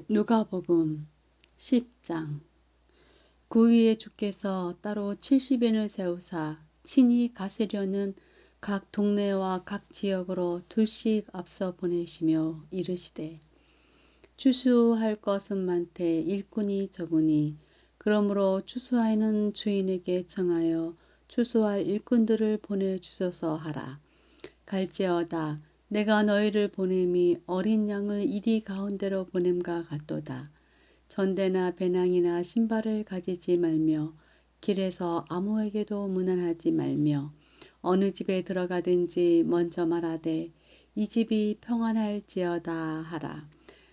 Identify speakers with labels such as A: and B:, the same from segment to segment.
A: 누가복음 10장. 그 위에 주께서 따로 70인을 세우사 친히 가시려는 각 동네와 각 지역으로 둘씩 앞서 보내시며 이르시되, 추수할 것은 많되 일꾼이 적으니 그러므로 추수하는 주인에게 청하여 추수할 일꾼들을 보내주소서 하라. 갈지어다 내가 너희를 보냄이 어린 양을 이리 가운데로 보냄과 같도다. 전대나 배낭이나 신발을 가지지 말며 길에서 아무에게도 문안하지 말며 어느 집에 들어가든지 먼저 말하되 이 집이 평안할지어다 하라.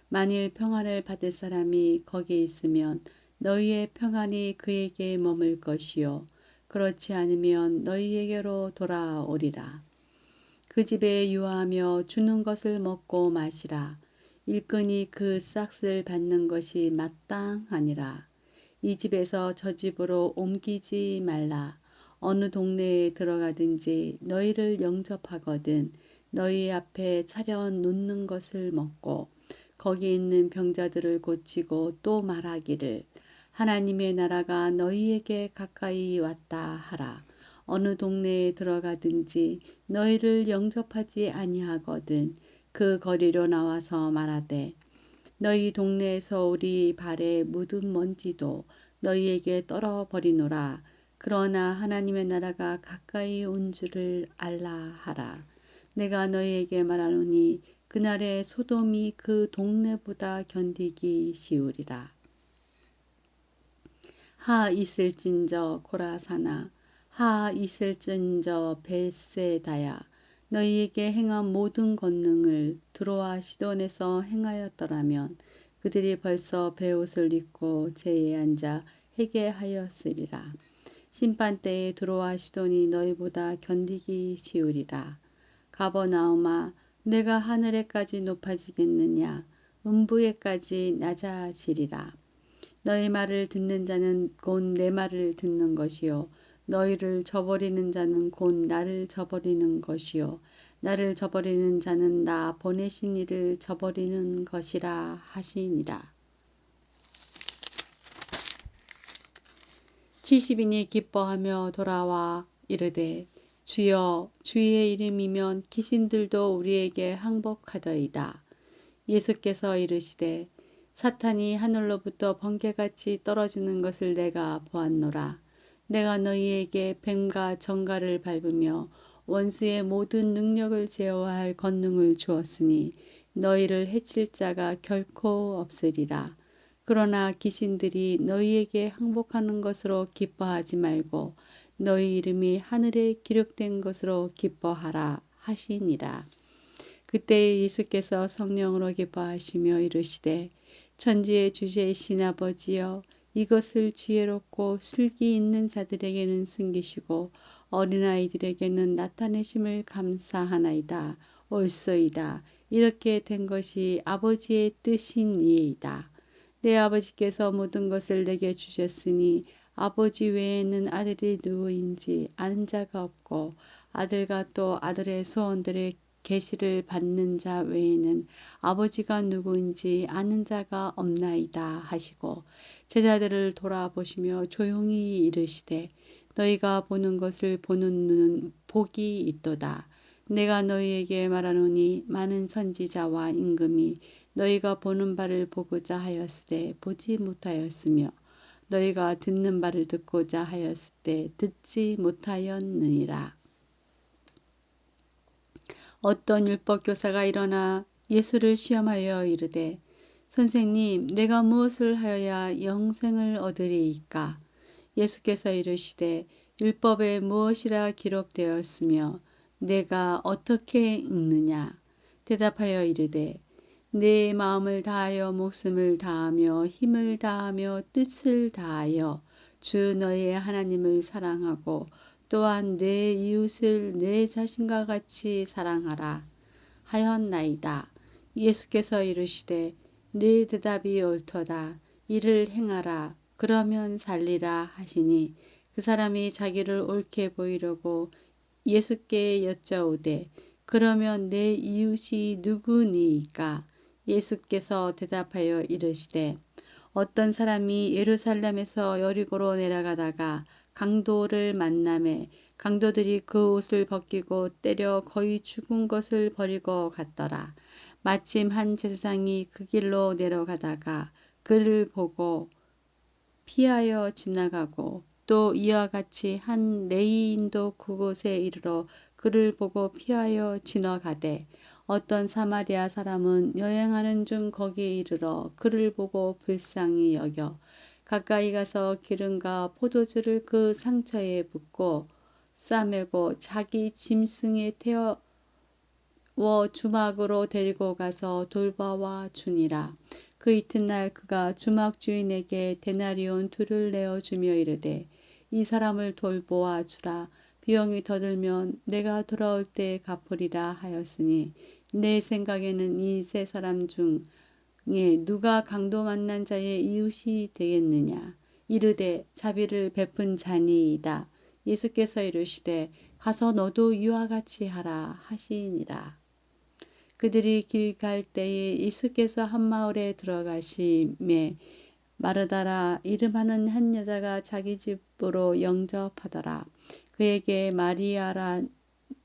A: 만일 평안을 받을 사람이 거기 있으면 너희의 평안이 그에게 머물 것이요 그렇지 않으면 너희에게로 돌아오리라. 그 집에 유하며 주는 것을 먹고 마시라. 일꾼이 그 싹을 받는 것이 마땅하니라. 이 집에서 저 집으로 옮기지 말라. 어느 동네에 들어가든지 너희를 영접하거든 너희 앞에 차려 놓는 것을 먹고 거기 있는 병자들을 고치고 또 말하기를 하나님의 나라가 너희에게 가까이 왔다 하라. 어느 동네에 들어가든지 너희를 영접하지 아니하거든 그 거리로 나와서 말하되 너희 동네에서 우리 발에 묻은 먼지도 너희에게 떨어버리노라. 그러나 하나님의 나라가 가까이 온 줄을 알라 하라. 내가 너희에게 말하노니 그날에 소돔이 그 동네보다 견디기 쉬우리라. 하 있을진저 고라사나 하 있을진저 벳세다야 너희에게 행한 모든 권능을 두로와 시돈에서 행하였더라면 그들이 벌써 베옷을 입고 제에 앉아 회개하였으리라. 심판때에 두로와 시돈이 너희보다 견디기 쉬우리라. 가버나움아 내가 하늘에까지 높아지겠느냐 음부에까지 낮아지리라. 너희 말을 듣는 자는 곧 내 말을 듣는 것이요 너희를 저버리는 자는 곧 나를 저버리는 것이요 나를 저버리는 자는 나 보내신 이를 저버리는 것이라 하시니라. 70인이 기뻐하며 돌아와 이르되 주여 주의 이름이면 귀신들도 우리에게 항복하더이다. 예수께서 이르시되 사탄이 하늘로부터 번개같이 떨어지는 것을 내가 보았노라. 내가 너희에게 뱀과 정갈을 밟으며 원수의 모든 능력을 제어할 권능을 주었으니 너희를 해칠 자가 결코 없으리라. 그러나 귀신들이 너희에게 항복하는 것으로 기뻐하지 말고 너희 이름이 하늘에 기록된 것으로 기뻐하라 하시니라. 그때 예수께서 성령으로 기뻐하시며 이르시되 천지의 주제이신 아버지여 이것을 지혜롭고 슬기 있는 자들에게는 숨기시고 어린아이들에게는 나타내심을 감사하나이다. 옳소이다. 이렇게 된 것이 아버지의 뜻이니이다. 내 아버지께서 모든 것을 내게 주셨으니 아버지 외에는 아들이 누구인지 아는 자가 없고 아들과 또 아들의 소원들의 계시를 받는 자 외에는 아버지가 누구인지 아는 자가 없나이다 하시고 제자들을 돌아보시며 조용히 이르시되 너희가 보는 것을 보는 눈은 복이 있도다. 내가 너희에게 말하노니 많은 선지자와 임금이 너희가 보는 바를 보고자 하였으되 보지 못하였으며 너희가 듣는 바를 듣고자 하였을 때 듣지 못하였느니라. 어떤 율법교사가 일어나 예수를 시험하여 이르되 선생님 내가 무엇을 하여야 영생을 얻으리이까? 예수께서 이르시되 율법에 무엇이라 기록되었으며 내가 어떻게 읽느냐? 대답하여 이르되 내 마음을 다하여 목숨을 다하며 힘을 다하며 뜻을 다하여 주 너의 하나님을 사랑하고 또한 내 이웃을 내 자신과 같이 사랑하라 하였나이다. 예수께서 이르시되 네 대답이 옳도다. 이를 행하라. 그러면 살리라 하시니 그 사람이 자기를 옳게 보이려고 예수께 여짜오되 그러면 내 이웃이 누구니이까? 예수께서 대답하여 이르시되 어떤 사람이 예루살렘에서 여리고로 내려가다가 강도를 만나매 강도들이 그 옷을 벗기고 때려 거의 죽은 것을 버리고 갔더라. 마침 한 제사장이 그 길로 내려가다가 그를 보고 피하여 지나가고 또 이와 같이 한 레위인도 그곳에 이르러 그를 보고 피하여 지나가되 어떤 사마리아 사람은 여행하는 중 거기에 이르러 그를 보고 불쌍히 여겨 가까이 가서 기름과 포도주를 그 상처에 붓고 싸매고 자기 짐승에 태워 주막으로 데리고 가서 돌봐와 주니라. 그 이튿날 그가 주막 주인에게 데나리온 둘을 내어 주며 이르되 이 사람을 돌보아 주라. 비용이 더 들면 내가 돌아올 때 갚으리라 하였으니 내 생각에는 이 세 사람 중에 누가 강도 만난 자의 이웃이 되겠느냐. 이르되 자비를 베푼 자니이다. 예수께서 이르시되 가서 너도 이와 같이 하라 하시니라. 그들이 길 갈 때에 예수께서 한 마을에 들어가심에 마르다라 이름하는 한 여자가 자기 집으로 영접하더라. 그에게 마리아라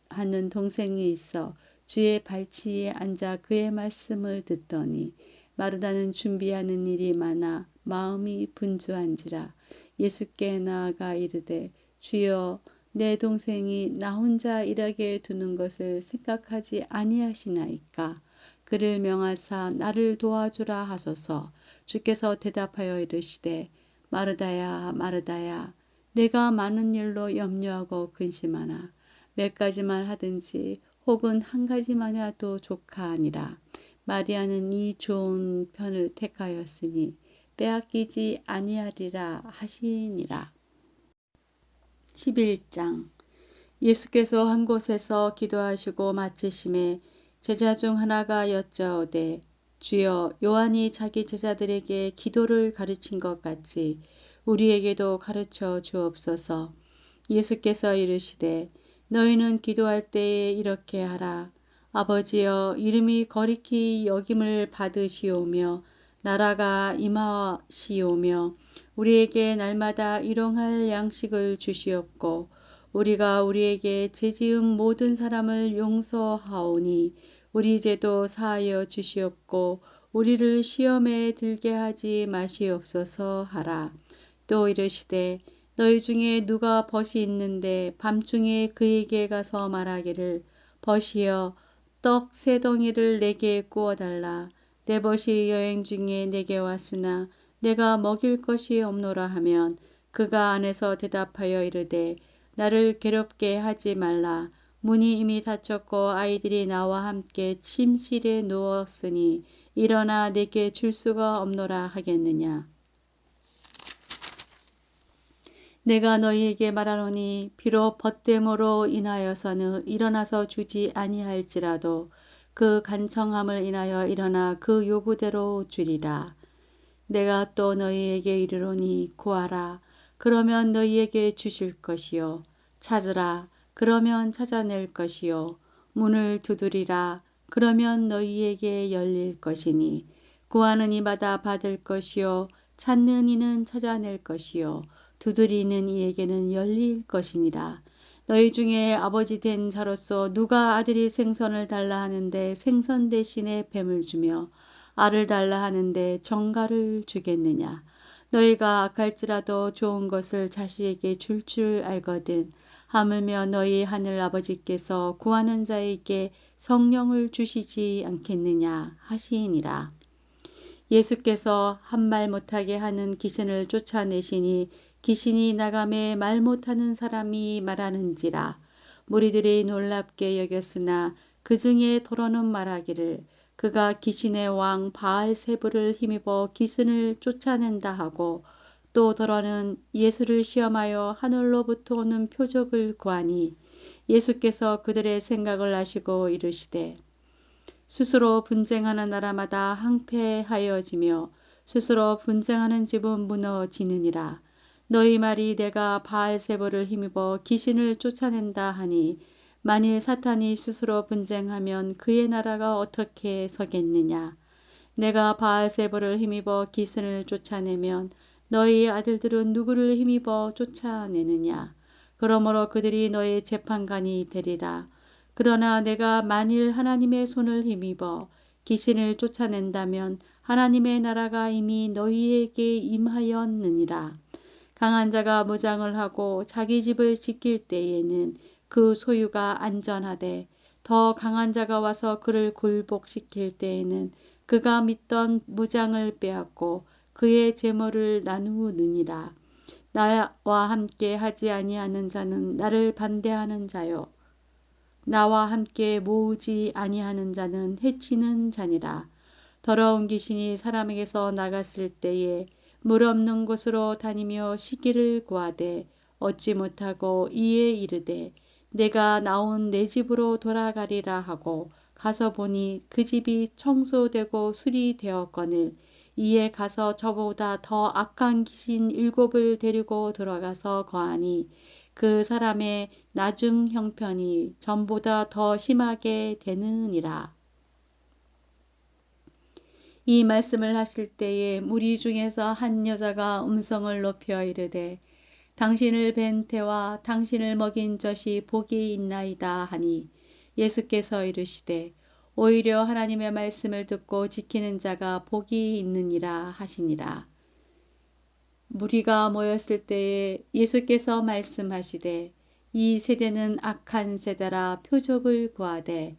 A: 하는 동생이 있어 주의 발치에 앉아 그의 말씀을 듣더니 마르다는 준비하는 일이 많아 마음이 분주한지라. 예수께 나아가 이르되 주여 내 동생이 나 혼자 일하게 두는 것을 생각하지 아니하시나이까. 그를 명하사 나를 도와주라 하소서. 주께서 대답하여 이르시되 마르다야 마르다야 내가 많은 일로 염려하고 근심하나 몇 가지만 하든지 혹은 한 가지만 해도 족하니라. 마리아는 이 좋은 편을 택하였으니 빼앗기지 아니하리라 하시니라. 11장. 예수께서 한 곳에서 기도하시고 마치심에 제자 중 하나가 여짜오되 주여 요한이 자기 제자들에게 기도를 가르친 것 같이 우리에게도 가르쳐 주옵소서. 예수께서 이르시되 너희는 기도할 때에 이렇게 하라. 아버지여 이름이 거룩히 여김을 받으시오며 나라가 임하시오며 우리에게 날마다 일용할 양식을 주시옵고 우리가 우리에게 죄지은 모든 사람을 용서하오니 우리 죄도 사하여 주시옵고 우리를 시험에 들게 하지 마시옵소서 하라. 또 이르시되 너희 중에 누가 벗이 있는데 밤중에 그에게 가서 말하기를 벗이여 떡 세 덩이를 내게 구워달라. 내 벗이 여행 중에 내게 왔으나 내가 먹일 것이 없노라 하면 그가 안에서 대답하여 이르되 나를 괴롭게 하지 말라. 문이 이미 닫혔고 아이들이 나와 함께 침실에 누웠으니 일어나 내게 줄 수가 없노라 하겠느냐. 내가 너희에게 말하노니 비록 벗됨으로 인하여서는 일어나서 주지 아니할지라도 그 간청함을 인하여 일어나 그 요구대로 주리라. 내가 또 너희에게 이르노니 구하라. 그러면 너희에게 주실 것이요. 찾으라. 그러면 찾아낼 것이요. 문을 두드리라. 그러면 너희에게 열릴 것이니 구하는 이마다 받을 것이요. 찾는 이는 찾아낼 것이요. 두드리는 이에게는 열릴 것이니라. 너희 중에 아버지 된 자로서 누가 아들이 생선을 달라 하는데 생선 대신에 뱀을 주며 알을 달라 하는데 정갈을 주겠느냐. 너희가 악할지라도 좋은 것을 자식에게 줄 알거든. 하물며 너희 하늘 아버지께서 구하는 자에게 성령을 주시지 않겠느냐 하시니라. 예수께서 한 말 못하게 하는 귀신을 쫓아내시니 귀신이 나감에 말 못하는 사람이 말하는지라. 무리들이 놀랍게 여겼으나 그 중에 더러는 말하기를 그가 귀신의 왕 바알세불을 힘입어 귀신을 쫓아낸다 하고 또 더러는 예수를 시험하여 하늘로부터 오는 표적을 구하니 예수께서 그들의 생각을 아시고 이르시되 스스로 분쟁하는 나라마다 항폐하여지며 스스로 분쟁하는 집은 무너지느니라. 너희 말이 내가 바알세불을 힘입어 귀신을 쫓아낸다 하니 만일 사탄이 스스로 분쟁하면 그의 나라가 어떻게 서겠느냐. 내가 바알세불을 힘입어 기근을 쫓아내면 너희 아들들은 누구를 힘입어 쫓아내느냐? 그러므로 그들이 너의 재판관이 되리라. 그러나 내가 만일 하나님의 손을 힘입어 기근을 쫓아낸다면 하나님의 나라가 이미 너희에게 임하였느니라. 강한 자가 무장을 하고 자기 집을 지킬 때에는 그 소유가 안전하되 더 강한 자가 와서 그를 굴복시킬 때에는 그가 믿던 무장을 빼앗고 그의 재물을 나누느니라. 나와 함께 하지 아니하는 자는 나를 반대하는 자요. 나와 함께 모으지 아니하는 자는 해치는 자니라. 더러운 귀신이 사람에게서 나갔을 때에 물 없는 곳으로 다니며 쉬기를 구하되 얻지 못하고 이에 이르되 내가 나온 내 집으로 돌아가리라 하고 가서 보니 그 집이 청소되고 수리되었거늘 이에 가서 저보다 더 악한 귀신 7을 데리고 들어가서 거하니 그 사람의 나중 형편이 전보다 더 심하게 되느니라. 이 말씀을 하실 때에 무리 중에서 한 여자가 음성을 높여 이르되 당신을 뵌 태와 당신을 먹인 젖이 복이 있나이다 하니 예수께서 이르시되 오히려 하나님의 말씀을 듣고 지키는 자가 복이 있느니라 하시니라. 무리가 모였을 때에 예수께서 말씀하시되 이 세대는 악한 세대라 표적을 구하되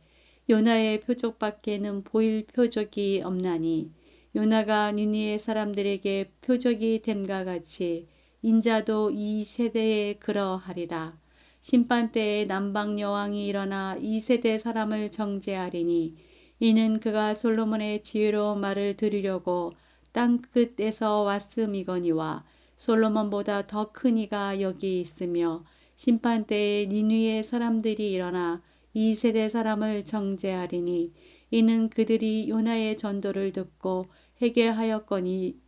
A: 요나의 표적밖에는 보일 표적이 없나니 요나가 니느웨 사람들에게 표적이 됨과 같이 인자도 이 세대에 그러하리라. 심판 때에 남방 여왕이 일어나 이 세대 사람을 정죄하리니 이는 그가 솔로몬의 지혜로운 말을 들으려고 땅 끝에서 왔음이거니와 솔로몬보다 더 큰 이가 여기 있으며 심판 때에 니느웨 사람들이 일어나 이 세대 사람을 정죄하리니 이는 그들이 요나의 전도를 듣고 회개하였거니와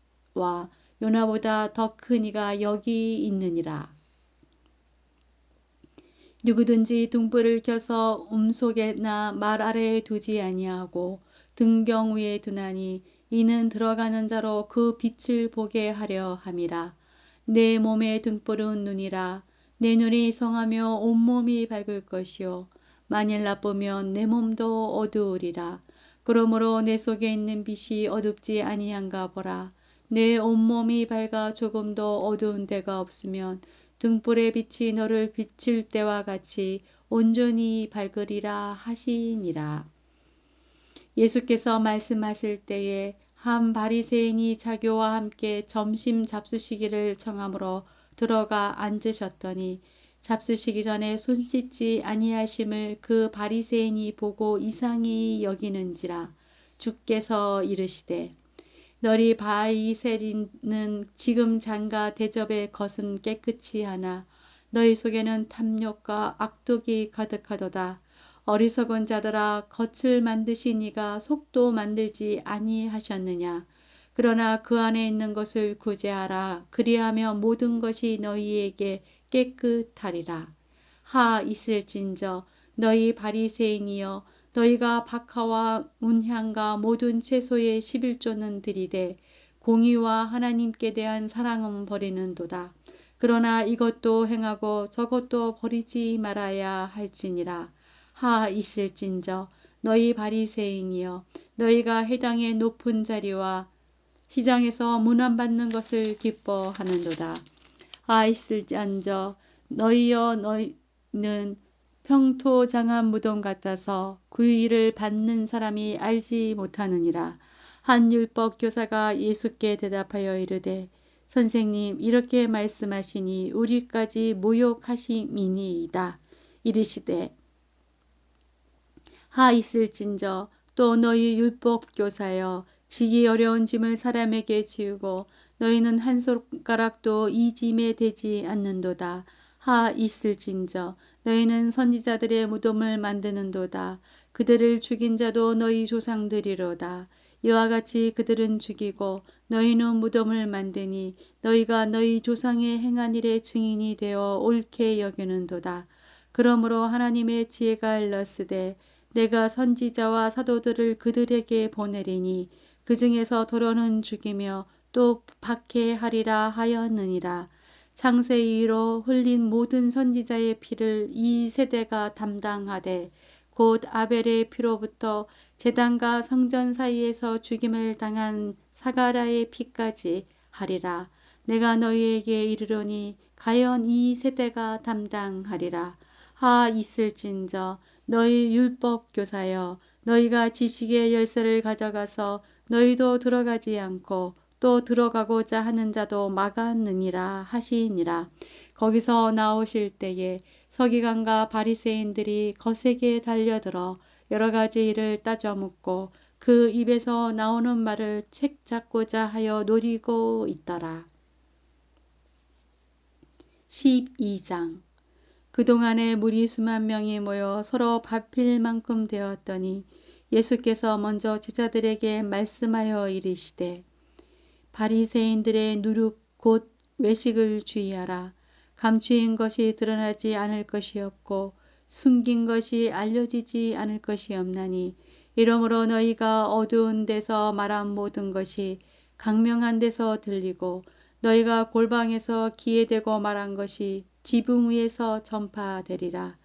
A: 요나보다 더 큰 이가 여기 있느니라. 누구든지 등불을 켜서 속에나 말 아래에 두지 아니하고 등경 위에 두나니 이는 들어가는 자로 그 빛을 보게 하려 함이라. 내 몸의 등불은 눈이라. 내 눈이 성하며 온몸이 밝을 것이요 만일 나쁘면 내 몸도 어두우리라. 그러므로 내 속에 있는 빛이 어둡지 아니한가 보라. 내 온몸이 밝아 조금도 어두운 데가 없으면 등불의 빛이 너를 비칠 때와 같이 온전히 밝으리라 하시니라. 예수께서 말씀하실 때에 한 바리새인이 자교와 함께 점심 잡수시기를 청함으로 들어가 앉으셨더니 잡수시기 전에 손 씻지 아니하심을 그 바리새인이 보고 이상히 여기는지라. 주께서 이르시되 너희 바리새인은 지금 잔과 대접의 것은 깨끗이 하나 너희 속에는 탐욕과 악독이 가득하도다. 어리석은 자들아 겉을 만드신 이가 속도 만들지 아니하셨느냐. 그러나 그 안에 있는 것을 구제하라. 그리하면 모든 것이 너희에게 깨끗하리라. 하 있을진저 너희 바리새인이여 너희가 박하와 문향과 모든 채소의 11조는 드리되 공의와 하나님께 대한 사랑은 버리는도다. 그러나 이것도 행하고 저것도 버리지 말아야 할지니라. 하 있을진저 너희 바리새인이여 너희가 해당의 높은 자리와 시장에서 문안받는 것을 기뻐하는도다. 하 있을지언저 너희여 너희는 평토장한 무덤 같아서 그 일을 받는 사람이 알지 못하느니라. 한 율법 교사가 예수께 대답하여 이르되 선생님 이렇게 말씀하시니 우리까지 모욕하심이니이다. 이르시되 하 있을진저 또 너희 율법 교사여 지기 어려운 짐을 사람에게 지우고 너희는 한 손가락도 이 짐에 대지 않는도다. 하 있을진저 너희는 선지자들의 무덤을 만드는도다. 그들을 죽인 자도 너희 조상들이로다. 이와 같이 그들은 죽이고 너희는 무덤을 만드니 너희가 너희 조상의 행한 일의 증인이 되어 옳게 여기는도다. 그러므로 하나님의 지혜가 일렀으되 내가 선지자와 사도들을 그들에게 보내리니 그 중에서 도로는 죽이며 또 박해하리라 하였느니라. 창세 이후로 흘린 모든 선지자의 피를 이 세대가 담당하되 곧 아벨의 피로부터 제단과 성전 사이에서 죽임을 당한 사가랴의 피까지 하리라. 내가 너희에게 이르노니 과연 이 세대가 담당하리라. 하 있을진저 너희 율법 교사여 너희가 지식의 열쇠를 가져가서 너희도 들어가지 않고 또 들어가고자 하는 자도 막았느니라 하시니라. 거기서 나오실 때에 서기관과 바리새인들이 거세게 달려들어 여러 가지 일을 따져 묻고 그 입에서 나오는 말을 책 잡고자 하여 노리고 있더라. 12장. 그동안에 무리 수만 명이 모여 서로 밥빌 만큼 되었더니 예수께서 먼저 제자들에게 말씀하여 이르시되 바리새인들의 누룩 곧 외식을 주의하라. 감추인 것이 드러나지 않을 것이 없고 숨긴 것이 알려지지 않을 것이 없나니 이러므로 너희가 어두운 데서 말한 모든 것이 강명한 데서 들리고 너희가 골방에서 귀에 대고 말한 것이 지붕 위에서 전파되리라.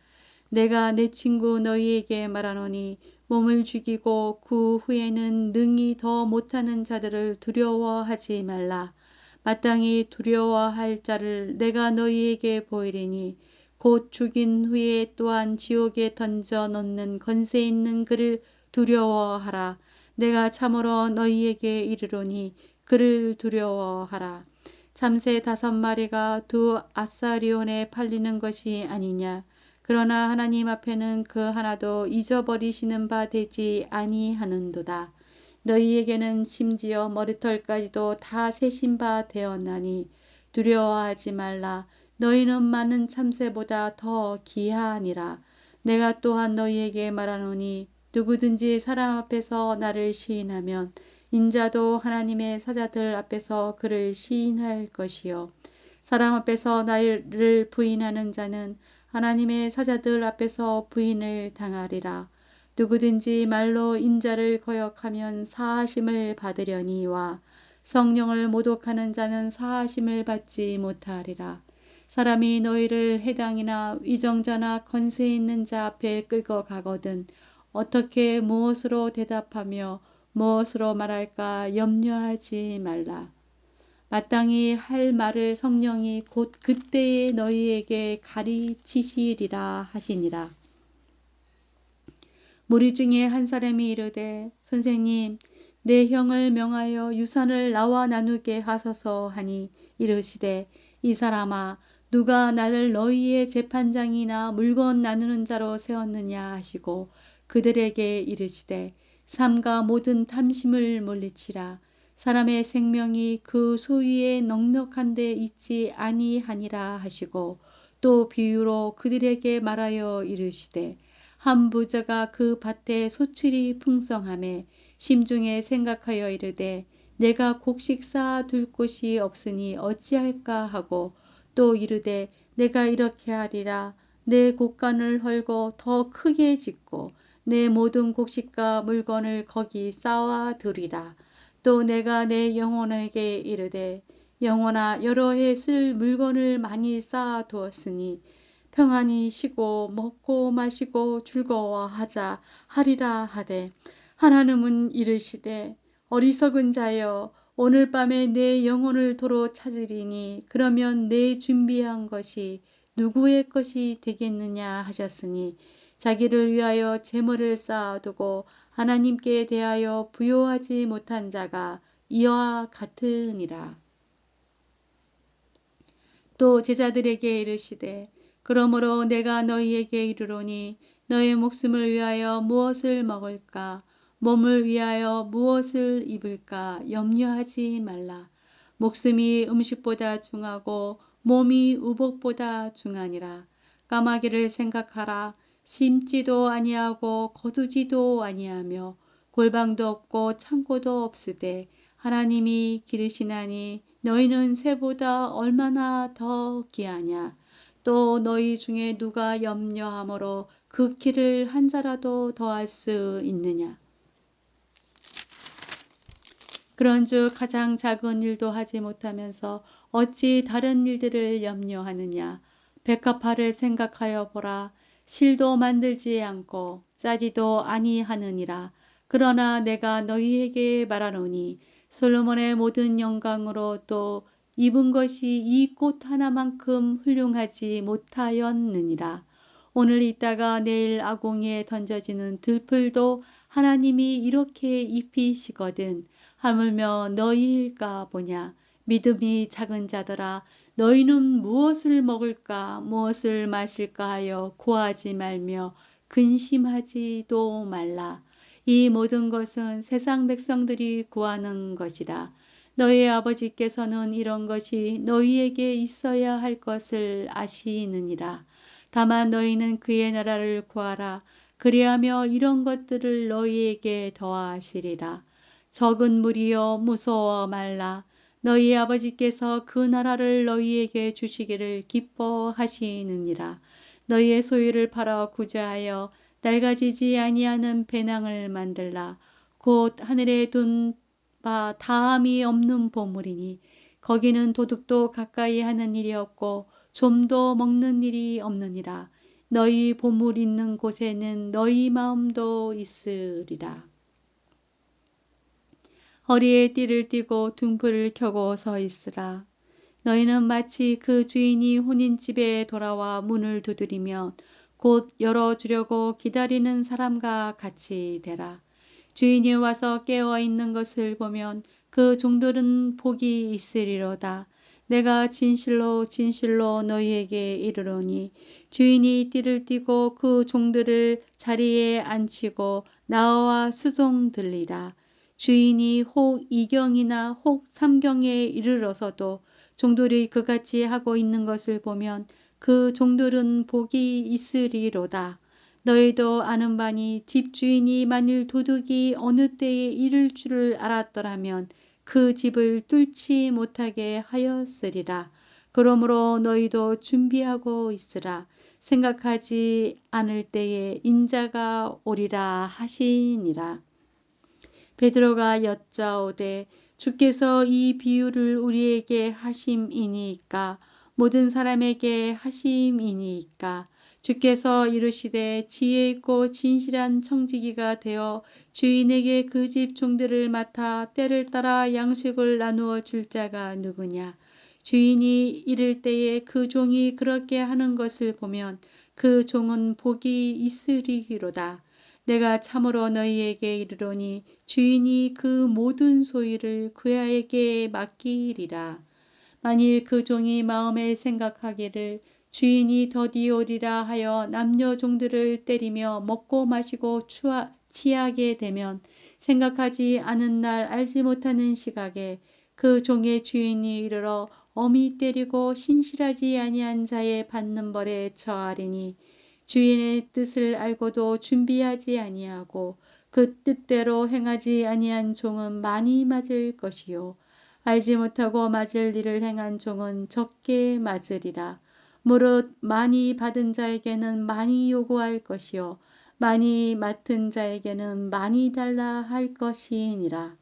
A: 내가 내 친구 너희에게 말하노니 몸을 죽이고 그 후에는 능히 더 못하는 자들을 두려워하지 말라. 마땅히 두려워할 자를 내가 너희에게 보이리니 곧 죽인 후에 또한 지옥에 던져 놓는 권세 있는 그를 두려워하라. 내가 참으로 너희에게 이르노니 그를 두려워하라. 참새 5마리가 2아사리온에 팔리는 것이 아니냐. 그러나 하나님 앞에는 그 하나도 잊어버리시는 바 되지 아니하는도다. 너희에게는 심지어 머리털까지도 다 세신 바 되었나니 두려워하지 말라. 너희는 많은 참새보다 더 귀하니라. 내가 또한 너희에게 말하노니 누구든지 사람 앞에서 나를 시인하면 인자도 하나님의 사자들 앞에서 그를 시인할 것이요 사람 앞에서 나를 부인하는 자는 하나님의 사자들 앞에서 부인을 당하리라. 누구든지 말로 인자를 거역하면 사하심을 받으려니와 성령을 모독하는 자는 사하심을 받지 못하리라. 사람이 너희를 해당이나 위정자나 권세 있는 자 앞에 끌고 가거든 어떻게 무엇으로 대답하며 무엇으로 말할까 염려하지 말라. 마땅히 할 말을 성령이 곧 그때에 너희에게 가르치시리라 하시니라. 무리 중에 한 사람이 이르되 선생님 내 형을 명하여 유산을 나와 나누게 하소서 하니 이르시되 이 사람아 누가 나를 너희의 재판장이나 물건 나누는 자로 세웠느냐 하시고 그들에게 이르시되 삼가 모든 탐심을 물리치라. 사람의 생명이 그 소유에 넉넉한 데 있지 아니하니라 하시고 또 비유로 그들에게 말하여 이르시되 한 부자가 그 밭에 소출이 풍성하매 심중에 생각하여 이르되 내가 곡식 쌓아 둘 곳이 없으니 어찌할까 하고 또 이르되 내가 이렇게 하리라. 내 곡간을 헐고 더 크게 짓고 내 모든 곡식과 물건을 거기 쌓아 두리라. 또 내가 내 영혼에게 이르되 영혼아 여러 해 쓸 물건을 많이 쌓아 두었으니 평안히 쉬고 먹고 마시고 즐거워하자 하리라 하되 하나님은 이르시되 어리석은 자여 오늘 밤에 내 영혼을 도로 찾으리니 그러면 내 준비한 것이 누구의 것이 되겠느냐 하셨으니 자기를 위하여 재물을 쌓아두고 하나님께 대하여 부요하지 못한 자가 이와 같으니라. 또 제자들에게 이르시되 그러므로 내가 너희에게 이르노니 너의 목숨을 위하여 무엇을 먹을까 몸을 위하여 무엇을 입을까 염려하지 말라. 목숨이 음식보다 중하고 몸이 우복보다 중하니라. 까마귀를 생각하라. 심지도 아니하고 거두지도 아니하며 골방도 없고 창고도 없으되 하나님이 기르시나니 너희는 새보다 얼마나 더 귀하냐. 또 너희 중에 누가 염려함으로 그 키를 한 자라도 더할 수 있느냐. 그런즉 가장 작은 일도 하지 못하면서 어찌 다른 일들을 염려하느냐. 백합화를 생각하여 보라. 실도 만들지 않고 짜지도 아니하느니라. 그러나 내가 너희에게 말하노니 솔로몬의 모든 영광으로 또 입은 것이 이 꽃 하나만큼 훌륭하지 못하였느니라. 오늘 있다가 내일 아궁이에 던져지는 들풀도 하나님이 이렇게 입히시거든. 하물며 너희일까 보냐. 믿음이 작은 자들아, 너희는 무엇을 먹을까 무엇을 마실까 하여 구하지 말며 근심하지도 말라. 이 모든 것은 세상 백성들이 구하는 것이라. 너희 아버지께서는 이런 것이 너희에게 있어야 할 것을 아시느니라. 다만 너희는 그의 나라를 구하라. 그리하며 이런 것들을 너희에게 더하시리라. 적은 무리여 무서워 말라. 너희 아버지께서 그 나라를 너희에게 주시기를 기뻐하시느니라. 너희의 소유를 팔아 구제하여 낡아지지 아니하는 배낭을 만들라. 곧 하늘에 둔 바 다함이 없는 보물이니 거기는 도둑도 가까이 하는 일이 없고 좀도 먹는 일이 없느니라. 너희 보물 있는 곳에는 너희 마음도 있으리라. 허리에 띠를 띠고 등불을 켜고 서 있으라. 너희는 마치 그 주인이 혼인집에 돌아와 문을 두드리면 곧 열어주려고 기다리는 사람과 같이 되라. 주인이 와서 깨어 있는 것을 보면 그 종들은 복이 있으리로다. 내가 진실로 진실로 너희에게 이르노니 주인이 띠를 띠고 그 종들을 자리에 앉히고 나와 수종 들리라. 주인이 혹 이경이나 혹 삼경에 이르러서도 종들이 그같이 하고 있는 것을 보면 그 종들은 복이 있으리로다. 너희도 아는 바니 집주인이 만일 도둑이 어느 때에 이를 줄을 알았더라면 그 집을 뚫지 못하게 하였으리라. 그러므로 너희도 준비하고 있으라. 생각하지 않을 때에 인자가 오리라 하시니라. 베드로가 여짜오되 주께서 이 비유를 우리에게 하심이니까 모든 사람에게 하심이니까 주께서 이르시되 지혜 있고 진실한 청지기가 되어 주인에게 그 집 종들을 맡아 때를 따라 양식을 나누어 줄 자가 누구냐. 주인이 이를 때에 그 종이 그렇게 하는 것을 보면 그 종은 복이 있으리로다. 내가 참으로 너희에게 이르노니 주인이 그 모든 소유를 그에게 맡기리라. 만일 그 종이 마음에 생각하기를 주인이 더디오리라 하여 남녀 종들을 때리며 먹고 마시고 취하게 되면 생각하지 않은 날 알지 못하는 시각에 그 종의 주인이 이르러 엄히 때리고 신실하지 아니한 자의 받는 벌에 처하리니 주인의 뜻을 알고도 준비하지 아니하고 그 뜻대로 행하지 아니한 종은 많이 맞을 것이요 알지 못하고 맞을 일을 행한 종은 적게 맞으리라. 무릇 많이 받은 자에게는 많이 요구할 것이요 많이 맡은 자에게는 많이 달라 할 것이니라.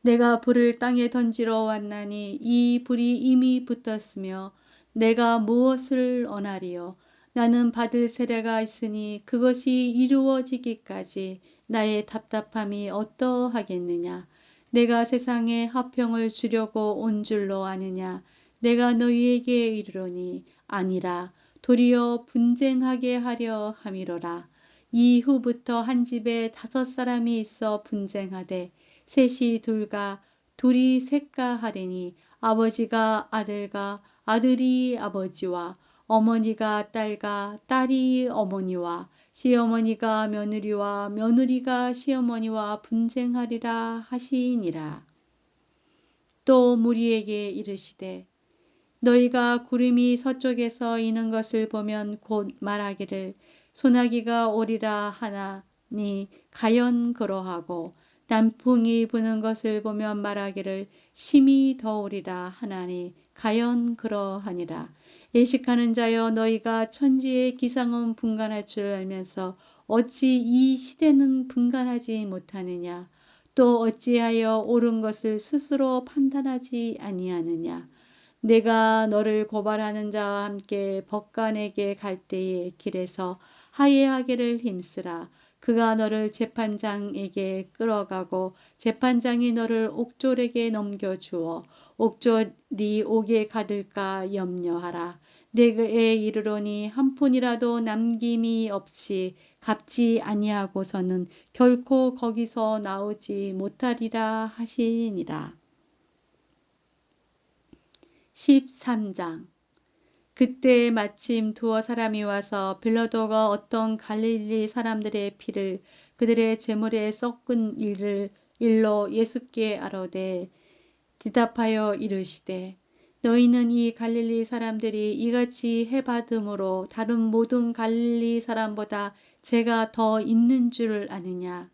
A: 내가 불을 땅에 던지러 왔나니 이 불이 이미 붙었으며 내가 무엇을 원하리요. 나는 받을 세례가 있으니 그것이 이루어지기까지 나의 답답함이 어떠하겠느냐. 내가 세상에 화평을 주려고 온 줄로 아느냐. 내가 너희에게 이르노니 아니라 도리어 분쟁하게 하려 함이로라. 이후부터 한 집에 5사람이 있어 분쟁하되 셋이 둘과 둘이 셋가 하리니 아버지가 아들과 아들이 아버지와 어머니가 딸과 딸이 어머니와 시어머니가 며느리와 며느리가 시어머니와 분쟁하리라 하시니라. 또 무리에게 이르시되 너희가 구름이 서쪽에서 이는 것을 보면 곧 말하기를 소나기가 오리라 하나니 가연 그러하고 남풍이 부는 것을 보면 말하기를 심히 더우리라 하나니 가연 그러하니라. 예식하는 자여 너희가 천지의 기상은 분간할 줄 알면서 어찌 이 시대는 분간하지 못하느냐. 또 어찌하여 옳은 것을 스스로 판단하지 아니하느냐? 내가 너를 고발하는 자와 함께 법관에게 갈 때에 길에서 하회하기를 힘쓰라. 그가 너를 재판장에게 끌어가고 재판장이 너를 옥졸에게 넘겨주어 옥졸이 옥에 가둘까 염려하라. 내게 이르노니 한 푼이라도 남김이 없이 갚지 아니하고서는 결코 거기서 나오지 못하리라 하시니라. 13장. 그때 마침 두어 사람이 와서 빌라도가 어떤 갈릴리 사람들의 피를 그들의 제물에 섞은 일로 예수께 아뢰되 대답하여 이르시되 너희는 이 갈릴리 사람들이 이같이 해받음으로 다른 모든 갈릴리 사람보다 죄가 더 있는 줄 아느냐?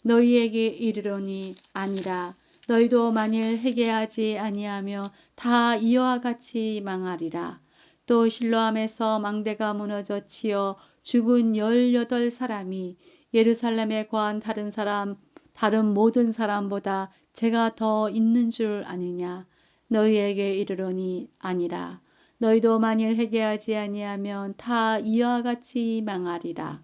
A: 너희에게 이르노니 아니라. 너희도 만일 회개하지 아니하며 다 이와 같이 망하리라. 또 실로암에서 망대가 무너져 치어 죽은 18사람이 예루살렘에 거한 다른 모든 사람보다 죄가 더 있는 줄 아느냐? 너희에게 이르노니 아니라. 너희도 만일 회개하지 아니하면 다 이와 같이 망하리라.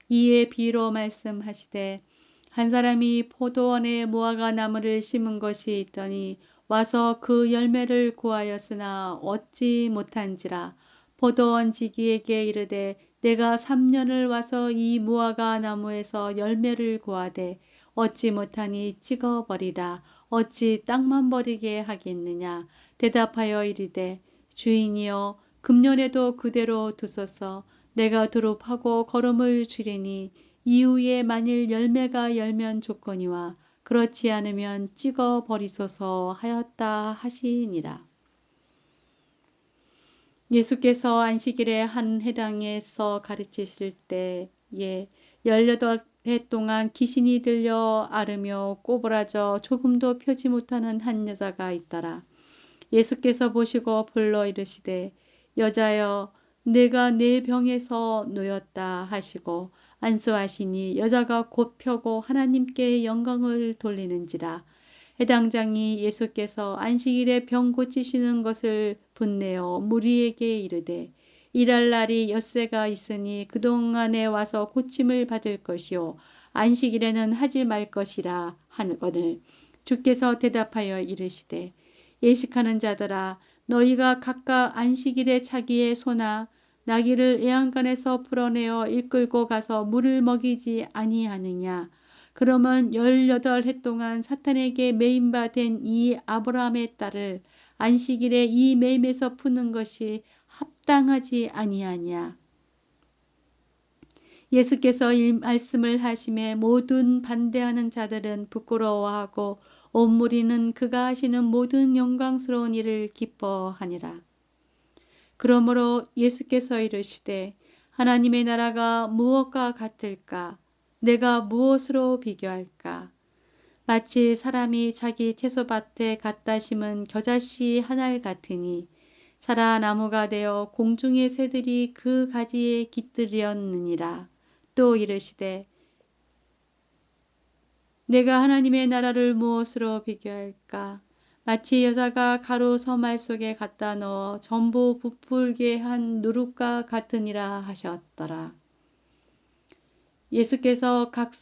A: 이에 비로 말씀하시되 한 사람이 포도원에 무화과 나무를 심은 것이 있더니 와서 그 열매를 구하였으나 얻지 못한지라. 포도원 지기에게 이르되 내가 3년을 와서 이 무화과 나무에서 열매를 구하되 얻지 못하니 찍어버리라. 어찌 땅만 버리게 하겠느냐. 대답하여 이르되 주인이여 금년에도 그대로 두소서. 내가 두릅하고 거름을 주리니 이후에 만일 열매가 열면 좋거니와 그렇지 않으면 찍어 버리소서 하였다 하시니라. 예수께서 안식일에 한 회당에서 가르치실 때에 18해 동안 귀신이 들려 앓으며 꼬부라져 조금도 펴지 못하는 한 여자가 있더라. 예수께서 보시고 불러 이르시되 여자여 내가 내 병에서 놓였다 하시고 안수하시니 여자가 곧 펴고 하나님께 영광을 돌리는지라. 해당장이 예수께서 안식일에 병 고치시는 것을 분내어 무리에게 이르되 일할 날이 엿새가 있으니 그동안에 와서 고침을 받을 것이요 안식일에는 하지 말 것이라 하거늘 주께서 대답하여 이르시되 예식하는 자들아 너희가 각각 안식일에 자기의 소나 나귀를 애양간에서 풀어내어 이끌고 가서 물을 먹이지 아니하느냐. 그러면 18해 동안 사탄에게 매임바 된 이 아브라함의 딸을 안식일에 이 매임에서 푸는 것이 합당하지 아니하냐. 예수께서 이 말씀을 하심에 모든 반대하는 자들은 부끄러워하고 온 무리는 그가 하시는 모든 영광스러운 일을 기뻐하니라. 그러므로 예수께서 이르시되 하나님의 나라가 무엇과 같을까? 내가 무엇으로 비교할까? 마치 사람이 자기 채소밭에 갖다 심은 겨자씨 한 알 같으니 자라 나무가 되어 공중의 새들이 그 가지에 깃들였느니라. 또 이르시되 내가 하나님의 나라를 무엇으로 비교할까? 마치 여자가 가루 서말 속에 갖다 넣어 전부 부풀게 한 누룩과 같으니라 하셨더라. 예수께서 각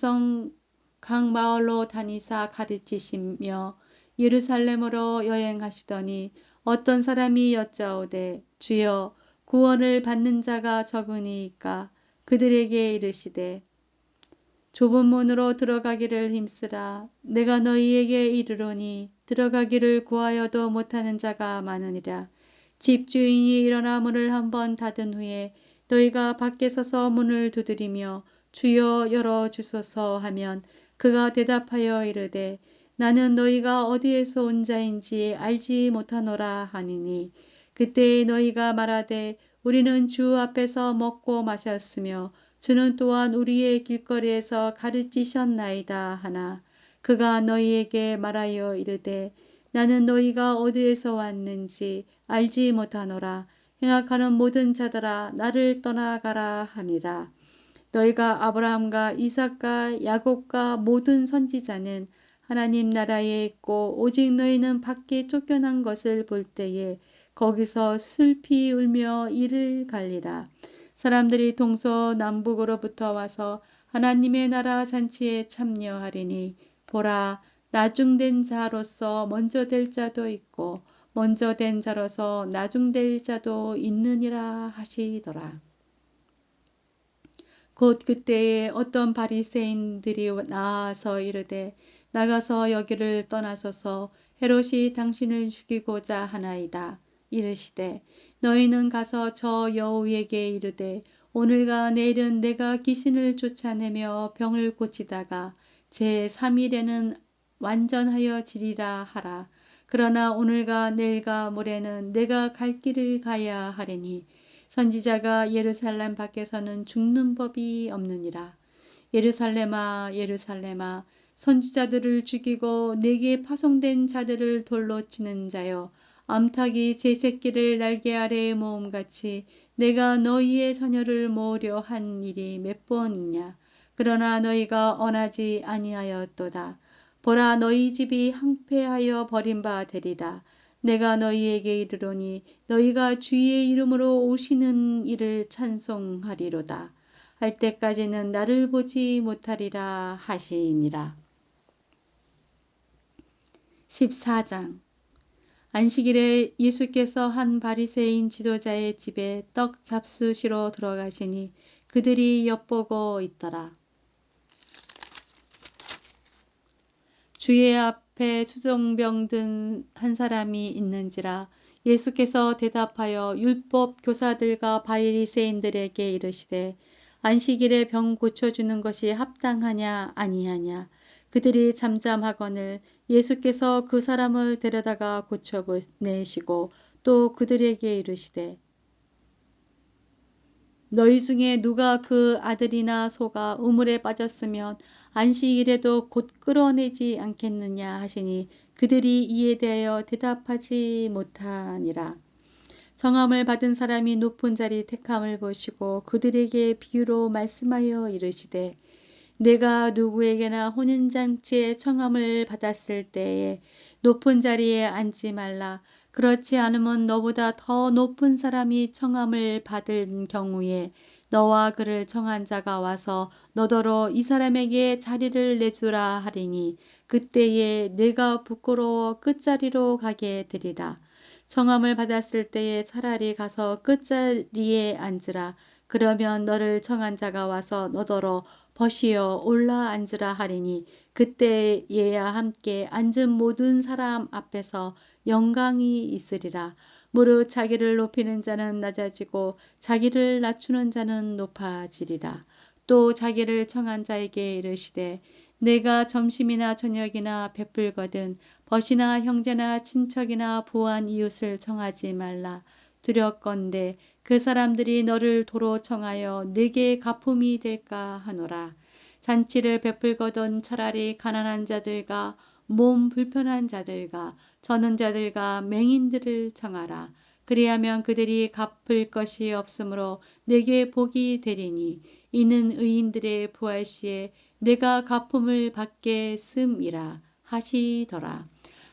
A: 마을로 다니사 가르치시며 예루살렘으로 여행하시더니 어떤 사람이 여짜오되 주여 구원을 받는 자가 적으니이까 그들에게 이르시되 좁은 문으로 들어가기를 힘쓰라. 내가 너희에게 이르노니 들어가기를 구하여도 못하는 자가 많으니라. 집주인이 일어나 문을 한번 닫은 후에 너희가 밖에 서서 문을 두드리며 주여 열어주소서 하면 그가 대답하여 이르되 나는 너희가 어디에서 온 자인지 알지 못하노라 하니니 그때 너희가 말하되 우리는 주 앞에서 먹고 마셨으며 주는 또한 우리의 길거리에서 가르치셨나이다 하나 그가 너희에게 말하여 이르되 나는 너희가 어디에서 왔는지 알지 못하노라. 행악하는 모든 자들아 나를 떠나가라 하니라. 너희가 아브라함과 이삭과 야곱과 모든 선지자는 하나님 나라에 있고 오직 너희는 밖에 쫓겨난 것을 볼 때에 거기서 슬피 울며 이를 갈리라. 사람들이 동서남북으로부터 와서 하나님의 나라 잔치에 참여하리니 보라, 나중된 자로서 먼저 될 자도 있고 먼저 된 자로서 나중될 자도 있느니라 하시더라. 곧 그때에 어떤 바리새인들이 나와서 이르되 나가서 여기를 떠나소서 헤롯이 당신을 죽이고자 하나이다. 이르시되 너희는 가서 저 여우에게 이르되 오늘과 내일은 내가 귀신을 쫓아내며 병을 고치다가 제 3일에는 완전하여 지리라 하라. 그러나 오늘과 내일과 모레는 내가 갈 길을 가야 하리니 선지자가 예루살렘 밖에서는 죽는 법이 없느니라. 예루살렘아 예루살렘아 선지자들을 죽이고 내게 파송된 자들을 돌로 치는 자여 암탉이 제 새끼를 날개 아래에 모음같이 내가 너희의 자녀를 모으려 한 일이 몇 번이냐. 그러나 너희가 언하지 아니하였도다. 보라 너희 집이 항폐하여 버린 바 되리라. 내가 너희에게 이르노니 너희가 주의 이름으로 오시는 이를 찬송하리로다. 할 때까지는 나를 보지 못하리라 하시니라. 14장 안식일에 예수께서 한 바리새인 지도자의 집에 떡 잡수시러 들어가시니 그들이 엿보고 있더라. 주의 앞에 수종병 든 한 사람이 있는지라. 예수께서 대답하여 율법 교사들과 바리새인들에게 이르시되 안식일에 병 고쳐주는 것이 합당하냐 아니하냐. 그들이 잠잠하거늘 예수께서 그 사람을 데려다가 고쳐내시고 또 그들에게 이르시되 너희 중에 누가 그 아들이나 소가 우물에 빠졌으면 안식일에도 곧 끌어내지 않겠느냐 하시니 그들이 이에 대하여 대답하지 못하니라. 성함을 받은 사람이 높은 자리 택함을 보시고 그들에게 비유로 말씀하여 이르시되 내가 누구에게나 혼인잔치에 청함을 받았을 때에 높은 자리에 앉지 말라. 그렇지 않으면 너보다 더 높은 사람이 청함을 받은 경우에 너와 그를 청한 자가 와서 너더러 이 사람에게 자리를 내주라 하리니 그때에 내가 부끄러워 끝자리로 가게 되리라. 청함을 받았을 때에 차라리 가서 끝자리에 앉으라. 그러면 너를 청한 자가 와서 너더러 벗이어 올라 앉으라 하리니 그때에야 함께 앉은 모든 사람 앞에서 영광이 있으리라. 무릇 자기를 높이는 자는 낮아지고 자기를 낮추는 자는 높아지리라. 또 자기를 청한 자에게 이르시되 내가 점심이나 저녁이나 베풀거든 벗이나 형제나 친척이나 부한 이웃을 청하지 말라. 두렵건대 그 사람들이 너를 도로 청하여 네게 가품이 될까 하노라. 잔치를 베풀거든 차라리 가난한 자들과 몸 불편한 자들과 저는 자들과 맹인들을 청하라. 그리하면 그들이 갚을 것이 없으므로 내게 복이 되리니 이는 의인들의 부활 시에 내가 가품을 받게 씀이라 하시더라.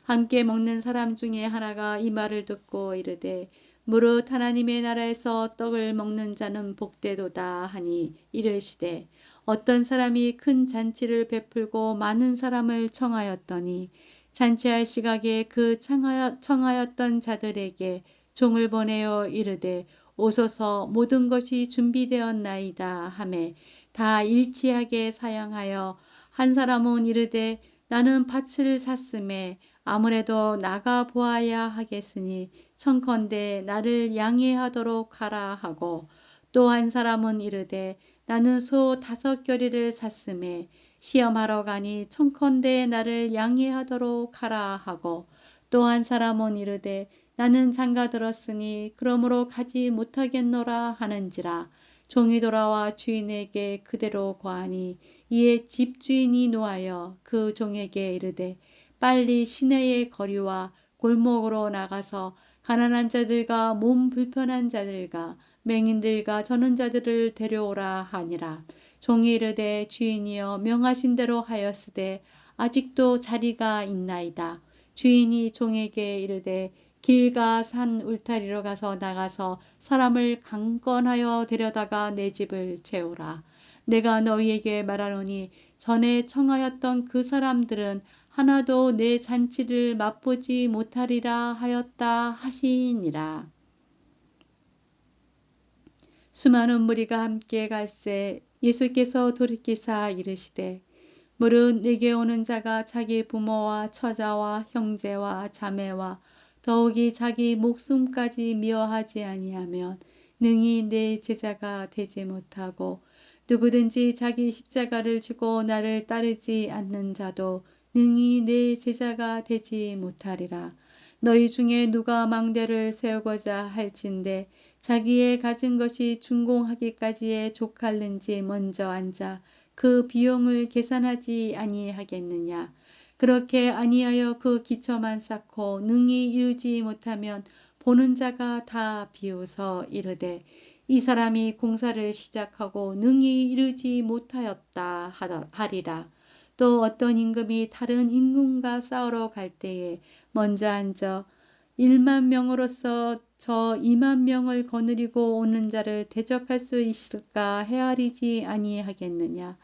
A: 함께 먹는 사람 중에 하나가 이 말을 듣고 이르되 무릇 하나님의 나라에서 떡을 먹는 자는 복되도다 하니 이르시되 어떤 사람이 큰 잔치를 베풀고 많은 사람을 청하였더니 잔치할 시각에 그 청하였던 자들에게 종을 보내어 이르되 오소서 모든 것이 준비되었나이다 하매 다 일치하게 사양하여 한 사람은 이르되 나는 밭을 샀음에 아무래도 나가 보아야 하겠으니 청컨대 나를 양해하도록 하라 하고 또 한 사람은 이르되 나는 소 5겨리를 샀음에 시험하러 가니 청컨대 나를 양해하도록 하라 하고 또 한 사람은 이르되 나는 장가 들었으니 그러므로 가지 못하겠노라 하는지라. 종이 돌아와 주인에게 그대로 고하니 이에 집주인이 노하여 그 종에게 이르되 빨리 시내의 거리와 골목으로 나가서 가난한 자들과 몸 불편한 자들과 맹인들과 저는 자들을 데려오라 하니라. 종이 이르되 주인이여 명하신 대로 하였으되 아직도 자리가 있나이다. 주인이 종에게 이르되 길가 산 울타리로 가서 나가서 사람을 강권하여 데려다가 내 집을 채우라. 내가 너희에게 말하노니 전에 청하였던 그 사람들은 하나도 내 잔치를 맛보지 못하리라 하였다 하시니라. 수많은 무리가 함께 갈새 예수께서 돌이키사 이르시되 무릇 내게 오는 자가 자기 부모와 처자와 형제와 자매와 더욱이 자기 목숨까지 미워하지 아니하면 능히 내 제자가 되지 못하고 누구든지 자기 십자가를 지고 나를 따르지 않는 자도 능히 내 제자가 되지 못하리라. 너희 중에 누가 망대를 세우고자 할진대 자기의 가진 것이 준공하기까지에 족할는지 먼저 앉아 그 비용을 계산하지 아니하겠느냐. 그렇게 아니하여 그 기초만 쌓고 능히 이루지 못하면 보는 자가 다 비웃어 이르되 이 사람이 공사를 시작하고 능히 이루지 못하였다 하리라. 또 어떤 임금이 다른 임금과 싸우러 갈 때에 먼저 앉아 1만 명으로서 저 2만 명을 거느리고 오는 자를 대적할 수 있을까 헤아리지 아니하겠느냐.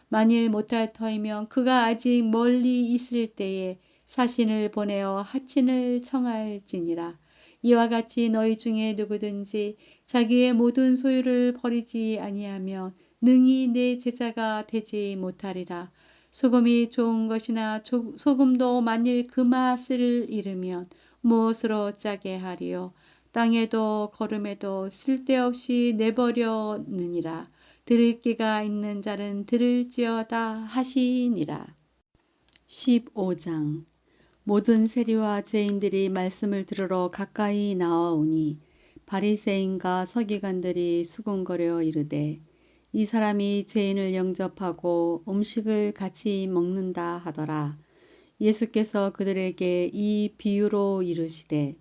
A: 만일 못할 터이면 그가 아직 멀리 있을 때에 사신을 보내어 하친을 청할지니라. 이와 같이 너희 중에 누구든지 자기의 모든 소유를 버리지 아니하면 능히 내 제자가 되지 못하리라. 소금이 좋은 것이나 소금도 만일 그 맛을 잃으면 무엇으로 짜게 하리요. 땅에도 거름에도 쓸데없이 내버려느니라. 들을 귀가 있는 자는 들을지어다 하시니라. 15장. 모든 세리와 죄인들이 말씀을 들으러 가까이 나아오니 바리새인과 서기관들이 수군거려 이르되 이 사람이 죄인을 영접하고 음식을 같이 먹는다 하더라. 예수께서 그들에게 이 비유로 이르시되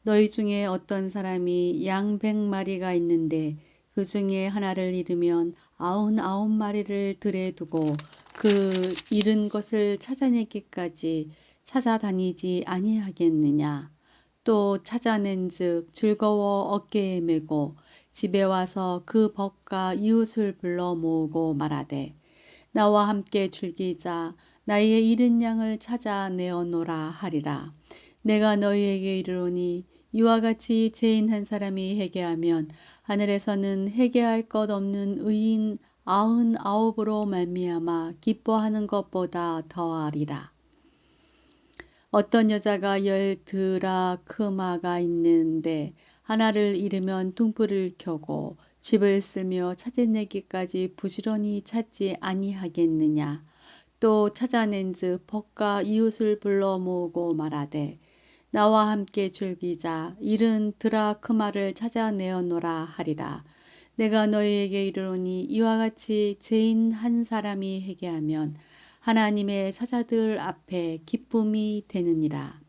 A: 너희 중에 어떤 사람이 양 100마리가 있는데 그 중에 하나를 잃으면 99마리를 들에 두고 그 잃은 것을 찾아내기까지 찾아다니지 아니하겠느냐. 또 찾아낸즉 즐거워 어깨에 메고 집에 와서 그 벗과 이웃을 불러 모으고 말하되 나와 함께 즐기자. 나의 잃은 양을 찾아내어 놓으라 하리라. 내가 너희에게 이르노니 이와 같이 죄인 한 사람이 회개하면 하늘에서는 회개할 것 없는 의인 99으로 말미암아 기뻐하는 것보다 더하리라. 어떤 여자가 10 드라크마가 있는데 하나를 잃으면 둥불을 켜고 집을 쓸며 찾아내기까지 부지런히 찾지 아니하겠느냐. 또 찾아낸즉 벗과 이웃을 불러 모으고 말하되 나와 함께 즐기자. 잃은 드라크마를 찾아내어 놓으라 하리라. 내가 너희에게 이르노니 이와 같이 죄인 한 사람이 회개하면 하나님의 사자들 앞에 기쁨이 되느니라.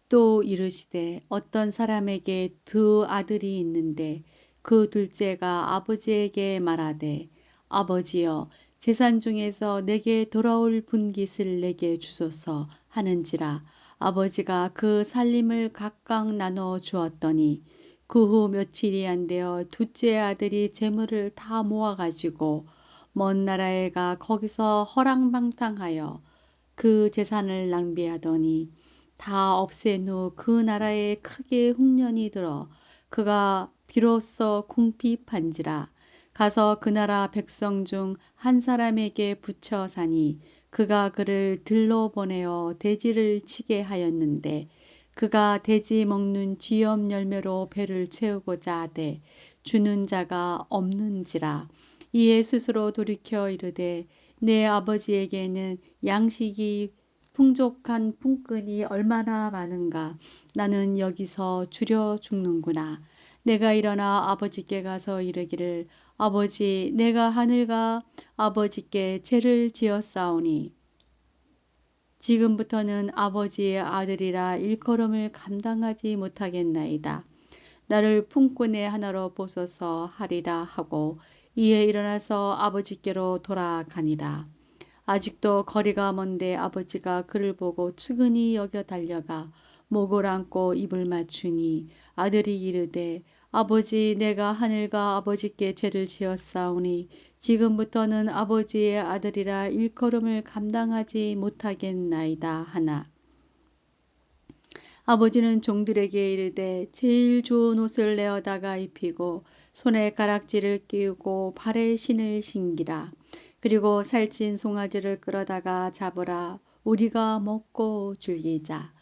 A: 또 이르시되 어떤 사람에게 두 아들이 있는데 그 둘째가 아버지에게 말하되 아버지여 재산 중에서 내게 돌아올 분깃을 내게 주소서 하는지라. 아버지가 그 살림을 각각 나눠 주었더니 그 후 며칠이 안 되어 둘째 아들이 재물을 다 모아가지고 먼 나라에 가 거기서 허랑방탕하여 그 재산을 낭비하더니 다 없앤 후 그 나라에 크게 흉년이 들어 그가 비로소 궁핍한지라. 가서 그 나라 백성 중 한 사람에게 붙여 사니 그가 그를 들러 보내어 돼지를 치게 하였는데 그가 돼지 먹는 쥐염 열매로 배를 채우고자 하되 주는 자가 없는지라. 이에 스스로 돌이켜 이르되 내 아버지에게는 양식이 풍족한 품꾼이 얼마나 많은가. 나는 여기서 주려 죽는구나. 내가 일어나 아버지께 가서 이르기를 아버지 내가 하늘과 아버지께 죄를 지었사오니 지금부터는 아버지의 아들이라 일컬음을 감당하지 못하겠나이다. 나를 품꾼의 하나로 보소서 하리라 하고 이에 일어나서 아버지께로 돌아가니라. 아직도 거리가 먼데 아버지가 그를 보고 측은히 여겨 달려가 목을 안고 입을 맞추니 아들이 이르되 아버지 내가 하늘과 아버지께 죄를 지었사오니 지금부터는 아버지의 아들이라 일컬음을 감당하지 못하겠나이다 하나. 아버지는 종들에게 이르되 제일 좋은 옷을 내어다가 입히고 손에 가락지를 끼우고 발에 신을 신기라. 그리고 살찐 송아지를 끌어다가 잡으라. 우리가 먹고 즐기자.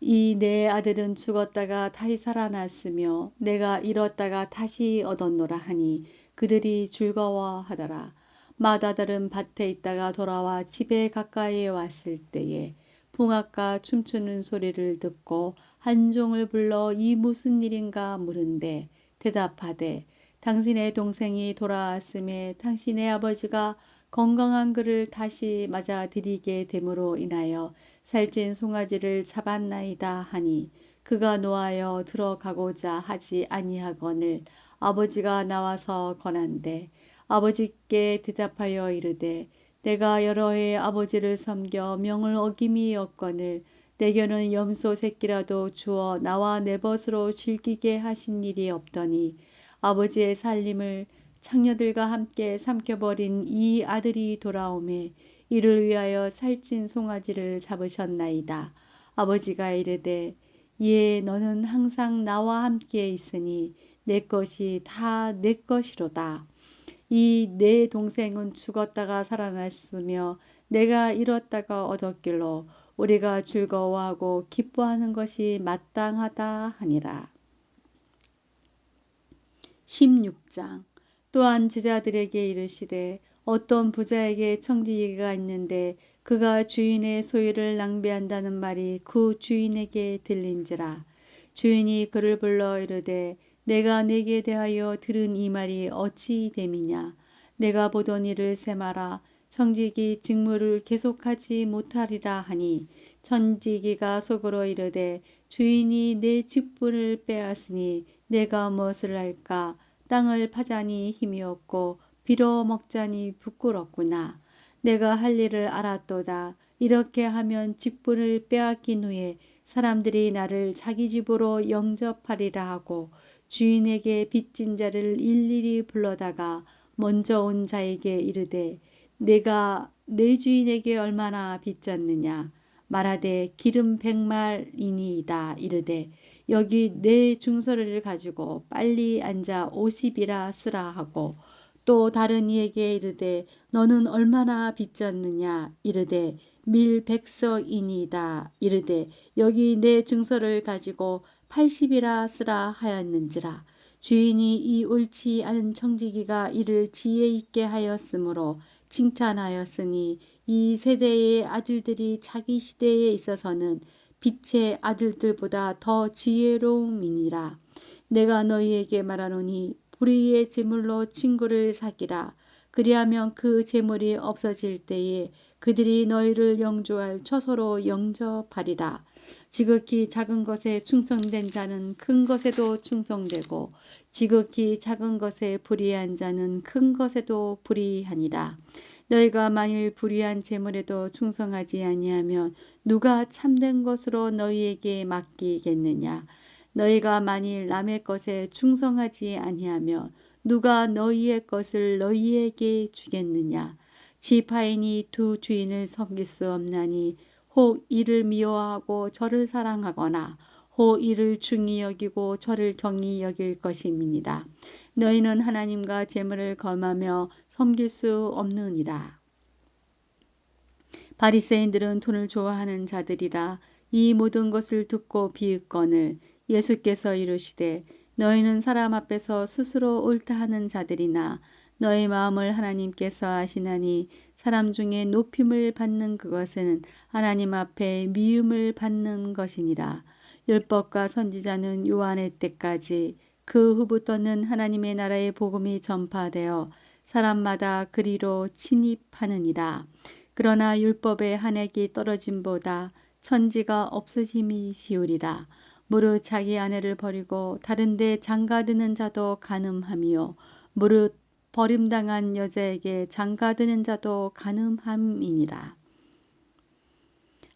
A: 이 내 아들은 죽었다가 다시 살아났으며 내가 잃었다가 다시 얻었노라 하니 그들이 즐거워하더라. 맏아들은 밭에 있다가 돌아와 집에 가까이에 왔을 때에 풍악과 춤추는 소리를 듣고 한 종을 불러 이 무슨 일인가 물은데 대답하되 당신의 동생이 돌아왔음에 당신의 아버지가 건강한 그를 다시 맞아들이게 됨으로 인하여 살찐 송아지를 잡았나이다 하니 그가 노하여 들어가고자 하지 아니하거늘 아버지가 나와서 권한대 아버지께 대답하여 이르되 내가 여러 해 아버지를 섬겨 명을 어김이 없거늘 내게는 염소 새끼라도 주어 나와 내 벗으로 즐기게 하신 일이 없더니 아버지의 살림을 창녀들과 함께 삼켜버린 이 아들이 돌아오매 이를 위하여 살찐 송아지를 잡으셨나이다. 아버지가 이르되 예 너는 항상 나와 함께 있으니 내 것이 다 내 것이로다. 이 내 동생은 죽었다가 살아났으며 내가 잃었다가 얻었길로 우리가 즐거워하고 기뻐하는 것이 마땅하다 하니라. 16장. 또한 제자들에게 이르시되 어떤 부자에게 청지기가 있는데 그가 주인의 소유를 낭비한다는 말이 그 주인에게 들린지라. 주인이 그를 불러 이르되 내가 네게 대하여 들은 이 말이 어찌 됨이냐. 내가 보던 일을 세마라. 청지기 직무를 계속하지 못하리라 하니 청지기가 속으로 이르되 주인이 내 직분을 빼앗으니 내가 무엇을 할까. 땅을 파자니 힘이 없고 빌어 먹자니 부끄럽구나. 내가 할 일을 알았도다. 이렇게 하면 직분을 빼앗긴 후에 사람들이 나를 자기 집으로 영접하리라 하고 주인에게 빚진 자를 일일이 불러다가 먼저 온 자에게 이르되 내가 내 주인에게 얼마나 빚졌느냐. 말하되 기름 100말이니이다. 이르되 여기 내 중서를 가지고 빨리 앉아 50이라 쓰라 하고 또 다른 이에게 이르되 너는 얼마나 빚졌느냐. 이르되 밀 100석이니이다. 이르되 여기 내 증서를 가지고 80이라 쓰라 하였는지라. 주인이 이 옳지 않은 청지기가 이를 지혜 있게 하였으므로 칭찬하였으니 이 세대의 아들들이 자기 시대에 있어서는 빛의 아들들보다 더 지혜로움이니라. 내가 너희에게 말하노니 불의의 제물로 친구를 사귀라. 그리하면 그 제물이 없어질 때에 그들이 너희를 영주할 처소로 영접하리라. 지극히 작은 것에 충성된 자는 큰 것에도 충성되고 지극히 작은 것에 불의한 자는 큰 것에도 불의하니라. 너희가 만일 불의한 제물에도 충성하지 아니하면 누가 참된 것으로 너희에게 맡기겠느냐. 너희가 만일 남의 것에 충성하지 아니하면 누가 너희의 것을 너희에게 주겠느냐. 지파인이 두 주인을 섬길 수 없나니 혹 이를 미워하고 저를 사랑하거나 혹 이를 중히 여기고 저를 경히 여길 것임이니라. 너희는 하나님과 재물을 겸하며 섬길 수 없느니라. 바리새인들은 돈을 좋아하는 자들이라. 이 모든 것을 듣고 비웃거늘 예수께서 이르시되 너희는 사람 앞에서 스스로 옳다 하는 자들이나 너희 마음을 하나님께서 아시나니 사람 중에 높임을 받는 그것은 하나님 앞에 미움을 받는 것이니라. 율법과 선지자는 요한의 때까지 그 후부터는 하나님의 나라의 복음이 전파되어 사람마다 그리로 침입하느니라. 그러나 율법의 한 획이 떨어짐보다 천지가 없어짐이 쉬우리라. 무릇 자기 아내를 버리고 다른데 장가드는 자도 간음함이요 무릇 버림당한 여자에게 장가드는 자도 간음함이니라.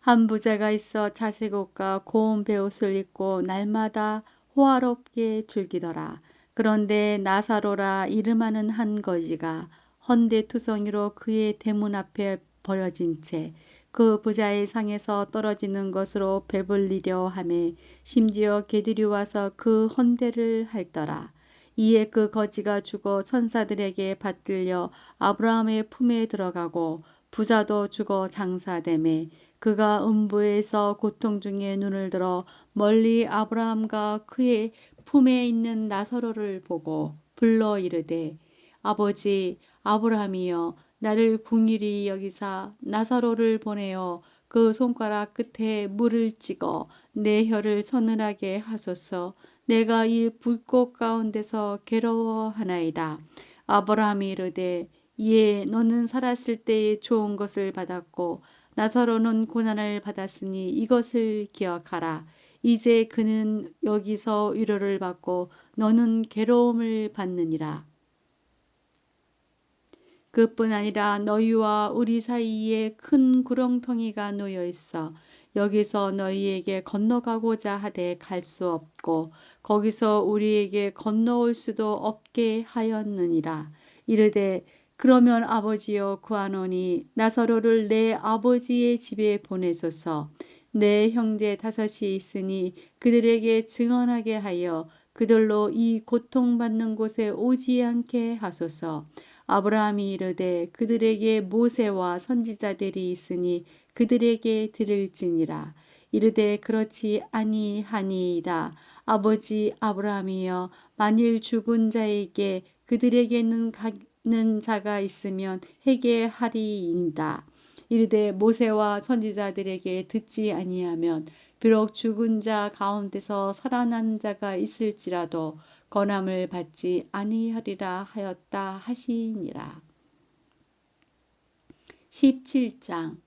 A: 한 부자가 있어 자색 옷과 고운 베옷을 입고 날마다 호화롭게 즐기더라. 그런데 나사로라 이름하는 한 거지가 헌데투성이로 그의 대문 앞에 버려진 채 그 부자의 상에서 떨어지는 것으로 배불리려 하매 심지어 개들이 와서 그 헌대를 핥더라. 이에 그 거지가 죽어 천사들에게 받들려 아브라함의 품에 들어가고 부자도 죽어 장사되매 그가 음부에서 고통 중에 눈을 들어 멀리 아브라함과 그의 품에 있는 나사로를 보고 불러 이르되 아버지 아브라함이여 나를 궁일이 여기사 나사로를 보내어 그 손가락 끝에 물을 찍어 내 혀를 서늘하게 하소서. 내가 이 불꽃 가운데서 괴로워하나이다. 아브라함이 이르되 예 너는 살았을 때에 좋은 것을 받았고 나사로는 고난을 받았으니 이것을 기억하라. 이제 그는 여기서 위로를 받고 너는 괴로움을 받느니라. 그뿐 아니라 너희와 우리 사이에 큰 구렁텅이가 놓여 있어 여기서 너희에게 건너가고자 하되 갈 수 없고 거기서 우리에게 건너올 수도 없게 하였느니라. 이르되 그러면 아버지여 구하노니 나사로를 내 아버지의 집에 보내소서. 내 형제 다섯이 있으니 그들에게 증언하게 하여 그들로 이 고통받는 곳에 오지 않게 하소서. 아브라함이 이르되 그들에게 모세와 선지자들이 있으니 그들에게 들을지니라. 이르되 그렇지 아니하니이다. 아버지 아브라함이여 만일 죽은 자에게 그들에게는 가는 자가 있으면 회개하리이다. 이르되 모세와 선지자들에게 듣지 아니하면 비록 죽은 자 가운데서 살아난 자가 있을지라도 권함을 받지 아니하리라 하였다 하시니라. 17장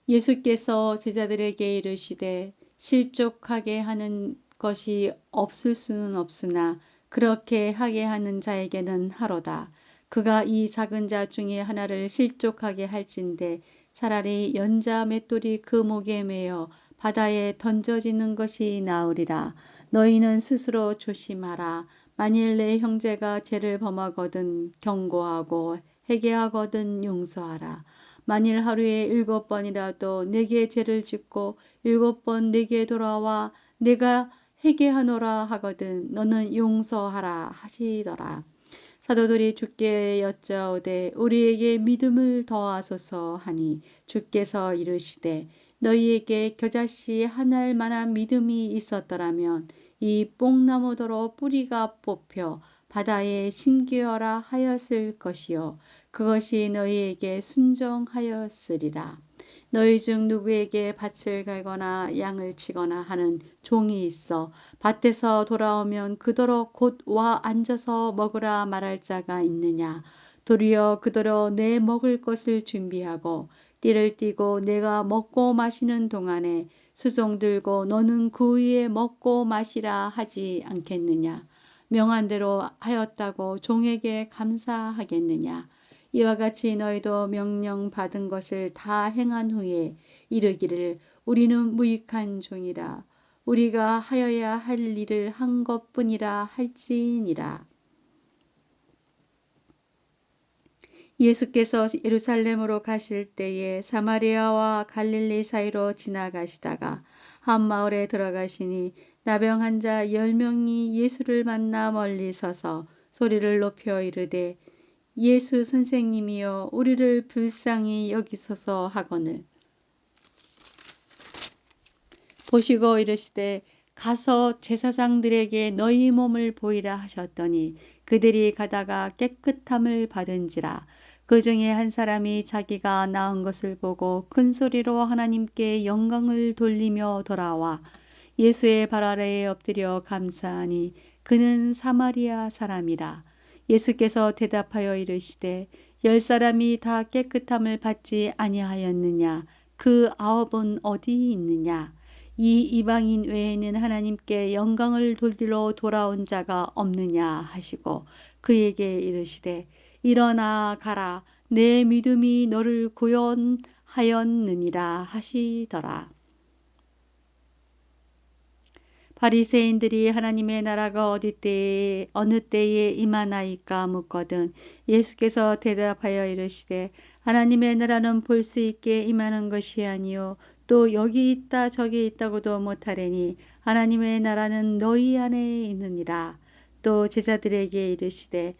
A: 예수께서 제자들에게 이르시되 실족하게 하는 것이 없을 수는 없으나 그렇게 하게 하는 자에게는 하로다. 그가 이 작은 자 중에 하나를 실족하게 할진대 차라리 연자 맷돌이 그 목에 매어 바다에 던져지는 것이 나으리라. 너희는 스스로 조심하라. 만일 내 형제가 죄를 범하거든 경고하고 회개하거든 용서하라. 만일 하루에 7번이라도 내게 죄를 짓고 7번 내게 돌아와 내가 회개하노라 하거든 너는 용서하라 하시더라. 사도들이 주께 여짜오되 우리에게 믿음을 더하소서 하니 주께서 이르시되 너희에게 겨자씨 하나일 만한 믿음이 있었더라면 이 뽕나무더러 뿌리가 뽑혀 바다에 심기어라 하였을 것이요 그것이 너희에게 순종하였으리라. 너희 중 누구에게 밭을 갈거나 양을 치거나 하는 종이 있어 밭에서 돌아오면 그더러 곧 와 앉아서 먹으라 말할 자가 있느냐. 도리어 그더러 내 먹을 것을 준비하고 띠를 띠고 내가 먹고 마시는 동안에 수종 들고 너는 그 위에 먹고 마시라 하지 않겠느냐. 명한 대로 하였다고 종에게 감사하겠느냐. 이와 같이 너희도 명령 받은 것을 다 행한 후에 이르기를 우리는 무익한 종이라 우리가 하여야 할 일을 한 것뿐이라 할지니라. 예수께서 예루살렘으로 가실 때에 사마리아와 갈릴리 사이로 지나가시다가 한 마을에 들어가시니 나병 환자 10명이 예수를 만나 멀리 서서 소리를 높여 이르되 예수 선생님이여 우리를 불쌍히 여기소서 하거늘 보시고 이르시되 가서 제사장들에게 너희 몸을 보이라 하셨더니 그들이 가다가 깨끗함을 받은지라. 그 중에 한 사람이 자기가 나은 것을 보고 큰 소리로 하나님께 영광을 돌리며 돌아와 예수의 발 아래에 엎드려 감사하니 그는 사마리아 사람이라. 예수께서 대답하여 이르시되 10사람이 다 깨끗함을 받지 아니하였느냐. 그 9은 어디 있느냐. 이 이방인 외에는 하나님께 영광을 돌리러 돌아온 자가 없느냐 하시고 그에게 이르시되 일어나 가라 내 믿음이 너를 구원하였느니라 하시더라. 바리새인들이 하나님의 나라가 어느 때에 임하나이까 묻거든 예수께서 대답하여 이르시되 하나님의 나라는 볼 수 있게 임하는 것이 아니요 또 여기 있다 저기 있다고도 못하리니 하나님의 나라는 너희 안에 있느니라. 또 제자들에게 이르시되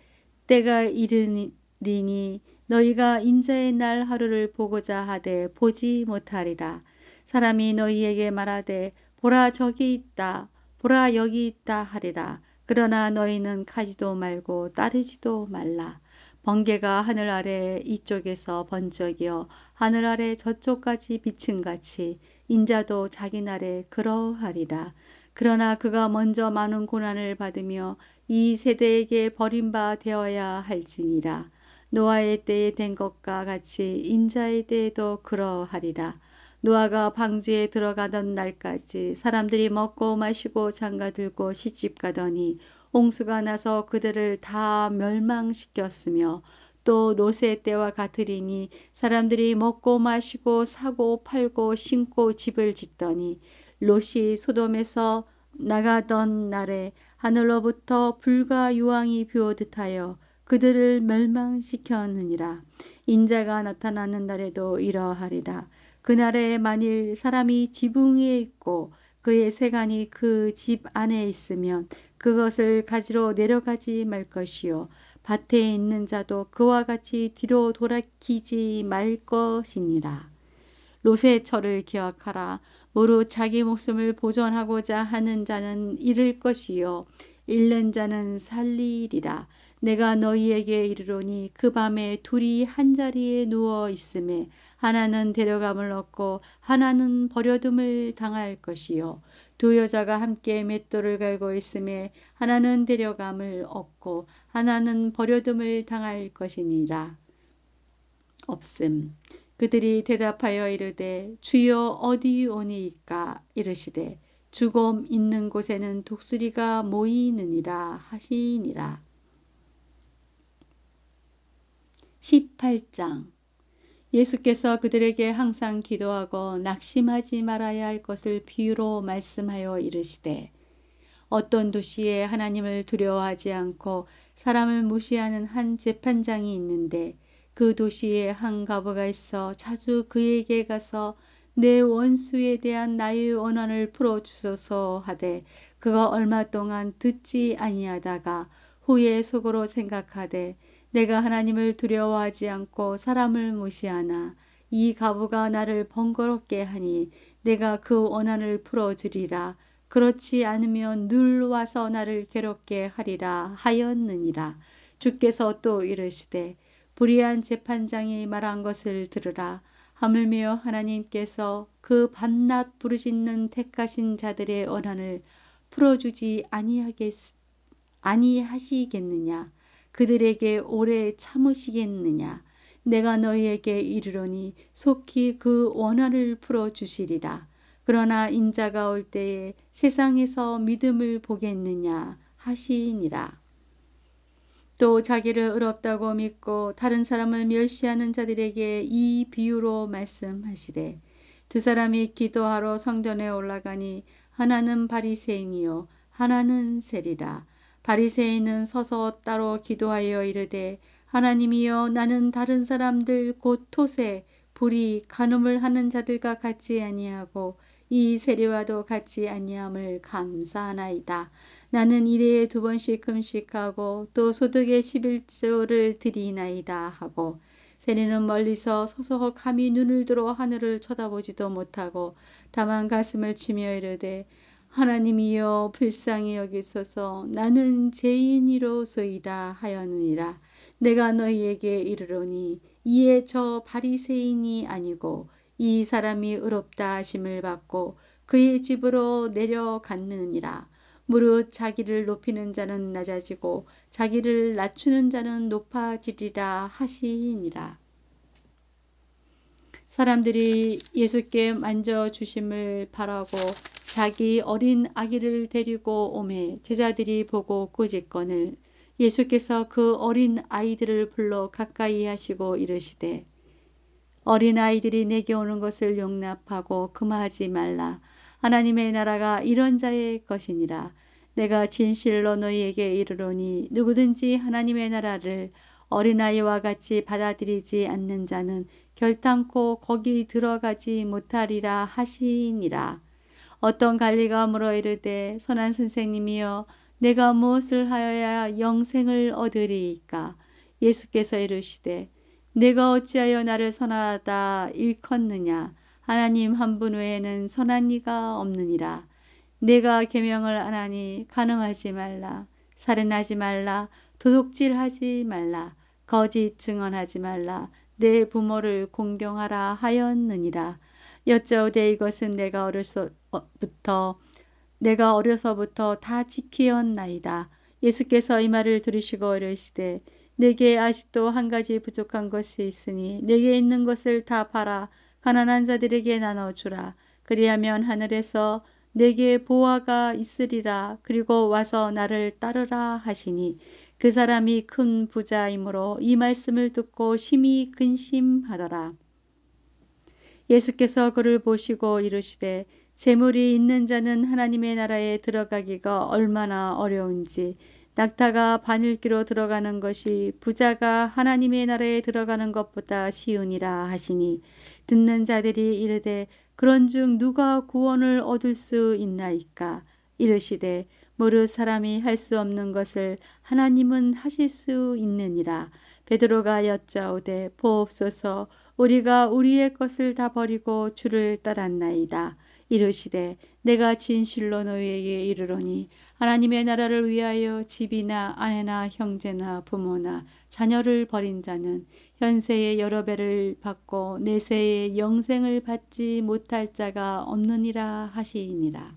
A: 때가 이르리니 너희가 인자의 날 하루를 보고자 하되 보지 못하리라. 사람이 너희에게 말하되 보라 저기 있다 보라 여기 있다 하리라. 그러나 너희는 가지도 말고 따르지도 말라. 번개가 하늘 아래 이쪽에서 번쩍이어 하늘 아래 저쪽까지 비침같이 인자도 자기 날에 그러하리라. 그러나 그가 먼저 많은 고난을 받으며 이 세대에게 버림바 되어야 할지니라. 노아의 때에 된 것과 같이 인자의 때에도 그러하리라. 노아가 방주에 들어가던 날까지 사람들이 먹고 마시고 장가들고 시집 가더니 홍수가 나서 그들을 다 멸망시켰으며 또 롯의 때와 같으리니 사람들이 먹고 마시고 사고 팔고 심고 집을 짓더니 롯이 소돔에서 나가던 날에 하늘로부터 불과 유황이 비오듯 하여 그들을 멸망시켰느니라. 인자가 나타나는 날에도 이러하리라. 그날에 만일 사람이 지붕 위에 있고 그의 세간이 그 집 안에 있으면 그것을 가지러 내려가지 말 것이요 밭에 있는 자도 그와 같이 뒤로 돌이키지 말 것이니라. 롯의 철을 기억하라. 무릇 자기 목숨을 보존하고자 하는 자는 잃을 것이요 잃는 자는 살리리라. 내가 너희에게 이르노니 그 밤에 둘이 한자리에 누워 있음에 하나는 데려감을 얻고 하나는 버려둠을 당할 것이요 두 여자가 함께 맷돌을 갈고 있음에 하나는 데려감을 얻고 하나는 버려둠을 당할 것이니라. 없음. 그들이 대답하여 이르되 주여 어디 오니이까 이르시되 죽음 있는 곳에는 독수리가 모이느니라 하시니라. 18장. 예수께서 그들에게 항상 기도하고 낙심하지 말아야 할 것을 비유로 말씀하여 이르시되 어떤 도시에 하나님을 두려워하지 않고 사람을 무시하는 한 재판장이 있는데 그 도시에 한 과부가 있어 자주 그에게 가서 내 원수에 대한 나의 원한을 풀어주소서 하되 그가 얼마 동안 듣지 아니하다가 후에 속으로 생각하되 내가 하나님을 두려워하지 않고 사람을 무시하나 이 과부가 나를 번거롭게 하니 내가 그 원한을 풀어주리라. 그렇지 않으면 늘 와서 나를 괴롭게 하리라 하였느니라. 주께서 또 이르시되 불의한 재판장이 말한 것을 들으라. 하물며 하나님께서 그 밤낮 부르짖는 택하신 자들의 원한을 풀어주지 아니하시겠느냐. 그들에게 오래 참으시겠느냐. 내가 너희에게 이르노니 속히 그 원한을 풀어주시리라. 그러나 인자가 올 때에 세상에서 믿음을 보겠느냐 하시니라. 또 자기를 의롭다고 믿고 다른 사람을 멸시하는 자들에게 이 비유로 말씀하시되 두 사람이 기도하러 성전에 올라가니 하나는 바리새인이요 하나는 세리라. 바리새인은 서서 따로 기도하여 이르되 하나님이여 나는 다른 사람들 곧 토세 불의 간음을 하는 자들과 같지 아니하고 이 세리와도 같지 아니함을 감사하나이다. 나는 일해에 2번씩 금식하고 또 소득의 11조를 드리나이다 하고 세리는 멀리서 서서 감히 눈을 들어 하늘을 쳐다보지도 못하고 다만 가슴을 치며 이르되 하나님이여 불쌍히 여기소서 나는 죄인이로소이다 하였느니라. 내가 너희에게 이르노니 이에 저 바리새인이 아니고 이 사람이 의롭다 하심을 받고 그의 집으로 내려갔느니라. 무릇 자기를 높이는 자는 낮아지고 자기를 낮추는 자는 높아지리라 하시니라. 사람들이 예수께 만져주심을 바라고 자기 어린 아기를 데리고 오매 제자들이 보고 꾸짖거늘 예수께서 그 어린 아이들을 불러 가까이 하시고 이르시되 어린아이들이 내게 오는 것을 용납하고 금하지 말라. 하나님의 나라가 이런 자의 것이니라. 내가 진실로 너희에게 이르노니 누구든지 하나님의 나라를 어린아이와 같이 받아들이지 않는 자는 결탄코 거기 들어가지 못하리라 하시니라. 어떤 관리가 물어 이르되 선한 선생님이여 내가 무엇을 하여야 영생을 얻으리이까? 예수께서 이르시되 내가 어찌하여 나를 선하다 일컫느냐? 하나님 한 분 외에는 선한 이가 없느니라. 내가 계명을 안 하니 간음하지 말라, 살인하지 말라, 도둑질하지 말라, 거짓 증언하지 말라, 내 부모를 공경하라 하였느니라. 여짜오되 이것은 내가 어려서부터 다 지키었나이다. 예수께서 이 말을 들으시고 이르시되 내게 아직도 한 가지 부족한 것이 있으니 내게 있는 것을 다 팔아 가난한 자들에게 나눠주라. 그리하면 하늘에서 내게 보화가 있으리라. 그리고 와서 나를 따르라 하시니 그 사람이 큰 부자이므로 이 말씀을 듣고 심히 근심하더라. 예수께서 그를 보시고 이르시되 재물이 있는 자는 하나님의 나라에 들어가기가 얼마나 어려운지 낙타가 바늘기로 들어가는 것이 부자가 하나님의 나라에 들어가는 것보다 쉬우니라 하시니 듣는 자들이 이르되 그런즉 누가 구원을 얻을 수 있나이까? 이르시되 무릇 사람이 할 수 없는 것을 하나님은 하실 수 있느니라. 베드로가 여짜오되 보옵소서 우리가 우리의 것을 다 버리고 주를 따랐나이다. 이르시되 내가 진실로 너희에게 이르노니 하나님의 나라를 위하여 집이나 아내나 형제나 부모나 자녀를 버린 자는 현세의 여러 배를 받고 내세의 영생을 받지 못할 자가 없느니라 하시니라.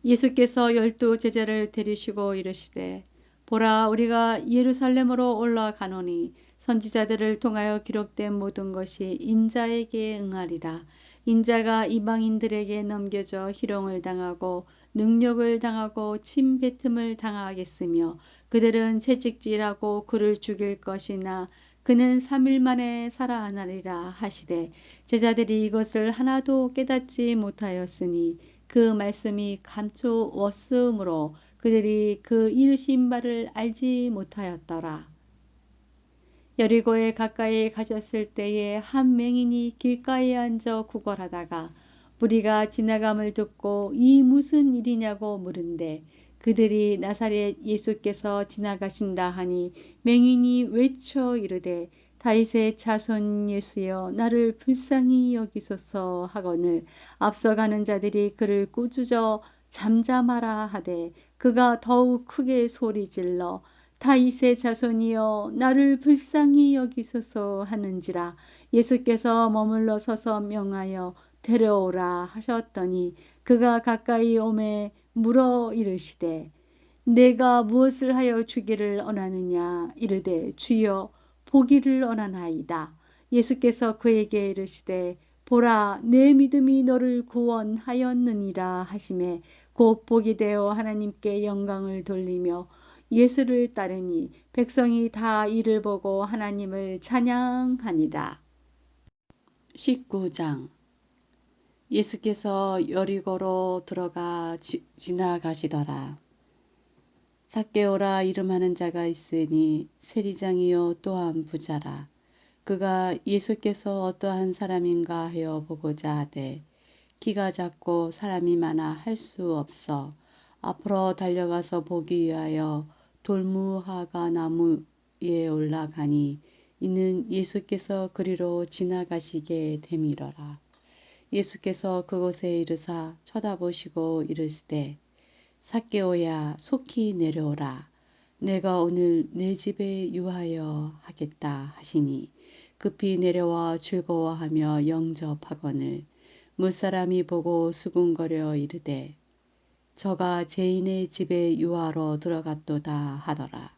A: 예수께서 12 제자를 데리시고 이르시되 보라 우리가 예루살렘으로 올라가노니 선지자들을 통하여 기록된 모든 것이 인자에게 응하리라. 인자가 이방인들에게 넘겨져 희롱을 당하고 능욕을 당하고 침뱉음을 당하겠으며 그들은 채찍질하고 그를 죽일 것이나 그는 3일 만에 살아나리라 하시되 제자들이 이것을 하나도 깨닫지 못하였으니 그 말씀이 감추었으므로 그들이 그 이르신 바를 알지 못하였더라. 여리고에 가까이 가셨을 때에 한 맹인이 길가에 앉아 구걸하다가 무리가 지나감을 듣고 이 무슨 일이냐고 물은데 그들이 나사렛 예수께서 지나가신다 하니 맹인이 외쳐 이르되 다윗의 자손 예수여 나를 불쌍히 여기소서 하거늘 앞서가는 자들이 그를 꾸짖어 잠잠하라 하되 그가 더욱 크게 소리질러 다윗의 자손이여 나를 불쌍히 여기소서 하는지라. 예수께서 머물러 서서 명하여 데려오라 하셨더니 그가 가까이 오매 물어 이르시되 내가 무엇을 하여 주기를 원하느냐? 이르되 주여 보기를 원하나이다. 예수께서 그에게 이르시되 보라 내 믿음이 너를 구원하였느니라 하시매 곧 복이 되어 하나님께 영광을 돌리며 예수를 따르니 백성이 다 이를 보고 하나님을 찬양하니라. 19장 예수께서 여리고로 들어가 지나가시더라. 삭개오라 이름하는 자가 있으니 세리장이요 또한 부자라. 그가 예수께서 어떠한 사람인가 하여 보고자 하되 키가 작고 사람이 많아 할 수 없어 앞으로 달려가서 보기 위하여 돌무화과 나무에 올라가니 이는 예수께서 그리로 지나가시게 되밀어라. 예수께서 그곳에 이르사 쳐다보시고 이르시되 삭개오야 속히 내려오라. 내가 오늘 내 집에 유하여 하겠다 하시니 급히 내려와 즐거워하며 영접하거늘 무사람이 보고 수군거려 이르되 저가 죄인의 집에 유하러 들어갔도다 하더라.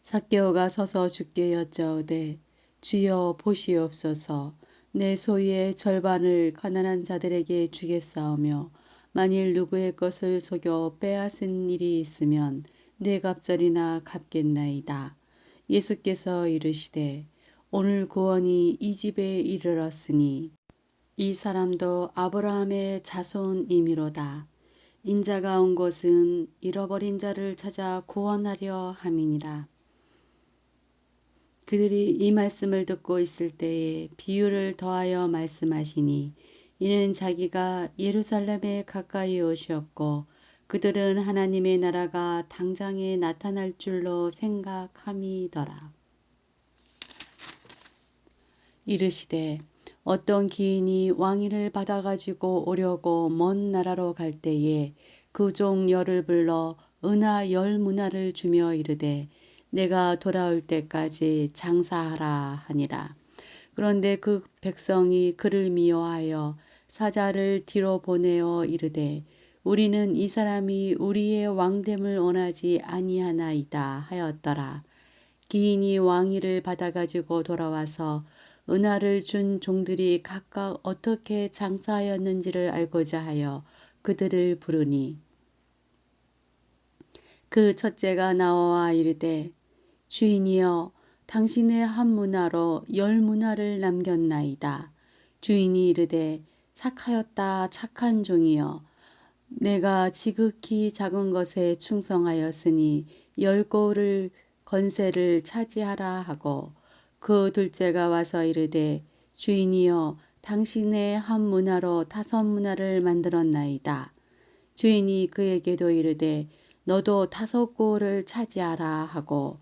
A: 삭개오가 서서 주께 여짜오되 주여 보시옵소서. 내 소유의 절반을 가난한 자들에게 주겠사오며 만일 누구의 것을 속여 빼앗은 일이 있으면 네 갑절이나 갚겠나이다. 예수께서 이르시되 오늘 구원이 이 집에 이르렀으니 이 사람도 아브라함의 자손이미로다. 인자가 온 것은 잃어버린 자를 찾아 구원하려 함이니라. 그들이 이 말씀을 듣고 있을 때에 비유를 더하여 말씀하시니 이는 자기가 예루살렘에 가까이 오셨고 그들은 하나님의 나라가 당장에 나타날 줄로 생각함이더라. 이르시되 어떤 기인이 왕위를 받아가지고 오려고 먼 나라로 갈 때에 그 종 열을 불러 은하 10문화를 주며 이르되 내가 돌아올 때까지 장사하라 하니라. 그런데 그 백성이 그를 미워하여 사자를 뒤로 보내어 이르되 우리는 이 사람이 우리의 왕됨을 원하지 아니하나이다 하였더라. 기인이 왕위를 받아가지고 돌아와서 은하를 준 종들이 각각 어떻게 장사하였는지를 알고자 하여 그들을 부르니 그 첫째가 나와 이르되 주인이여 당신의 한 문화로 10문화를 남겼나이다. 주인이 이르되 착하였다 착한 종이여 내가 지극히 작은 것에 충성하였으니 10고을 건세를 차지하라 하고 그 둘째가 와서 이르되 주인이여 당신의 한 문화로 5문화를 만들었나이다. 주인이 그에게도 이르되 너도 5고을을 차지하라 하고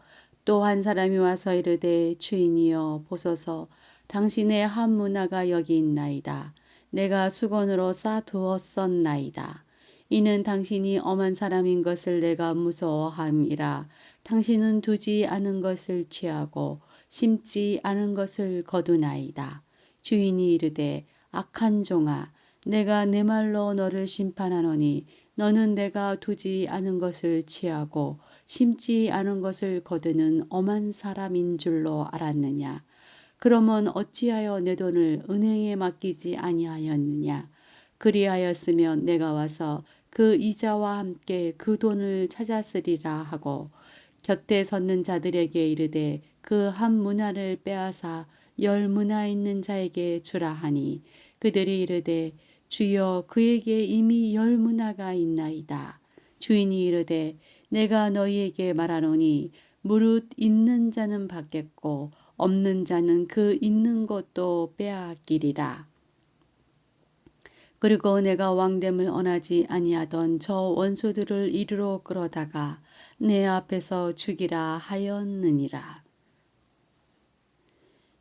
A: 또 한 사람이 와서 이르되 주인이여 보소서 당신의 한 문화가 여기 있나이다. 내가 수건으로 싸두었었나이다. 이는 당신이 엄한 사람인 것을 내가 무서워함이라. 당신은 두지 않은 것을 취하고 심지 않은 것을 거두나이다. 주인이 이르되 악한 종아 내가 내 말로 너를 심판하노니 너는 내가 두지 않은 것을 취하고 심지 않은 것을 거두는 엄한 사람인 줄로 알았느냐. 그러면 어찌하여 내 돈을 은행에 맡기지 아니하였느냐. 그리하였으면 내가 와서 그 이자와 함께 그 돈을 찾았으리라 하고 곁에 섰는 자들에게 이르되 그 한 문화를 빼앗아 10문화 있는 자에게 주라 하니 그들이 이르되 주여 그에게 이미 10문화가 있나이다. 주인이 이르되 내가 너희에게 말하노니 무릇 있는 자는 받겠고 없는 자는 그 있는 것도 빼앗기리라. 그리고 내가 왕됨을 원하지 아니하던 저 원수들을 이리로 끌어다가 내 앞에서 죽이라 하였느니라.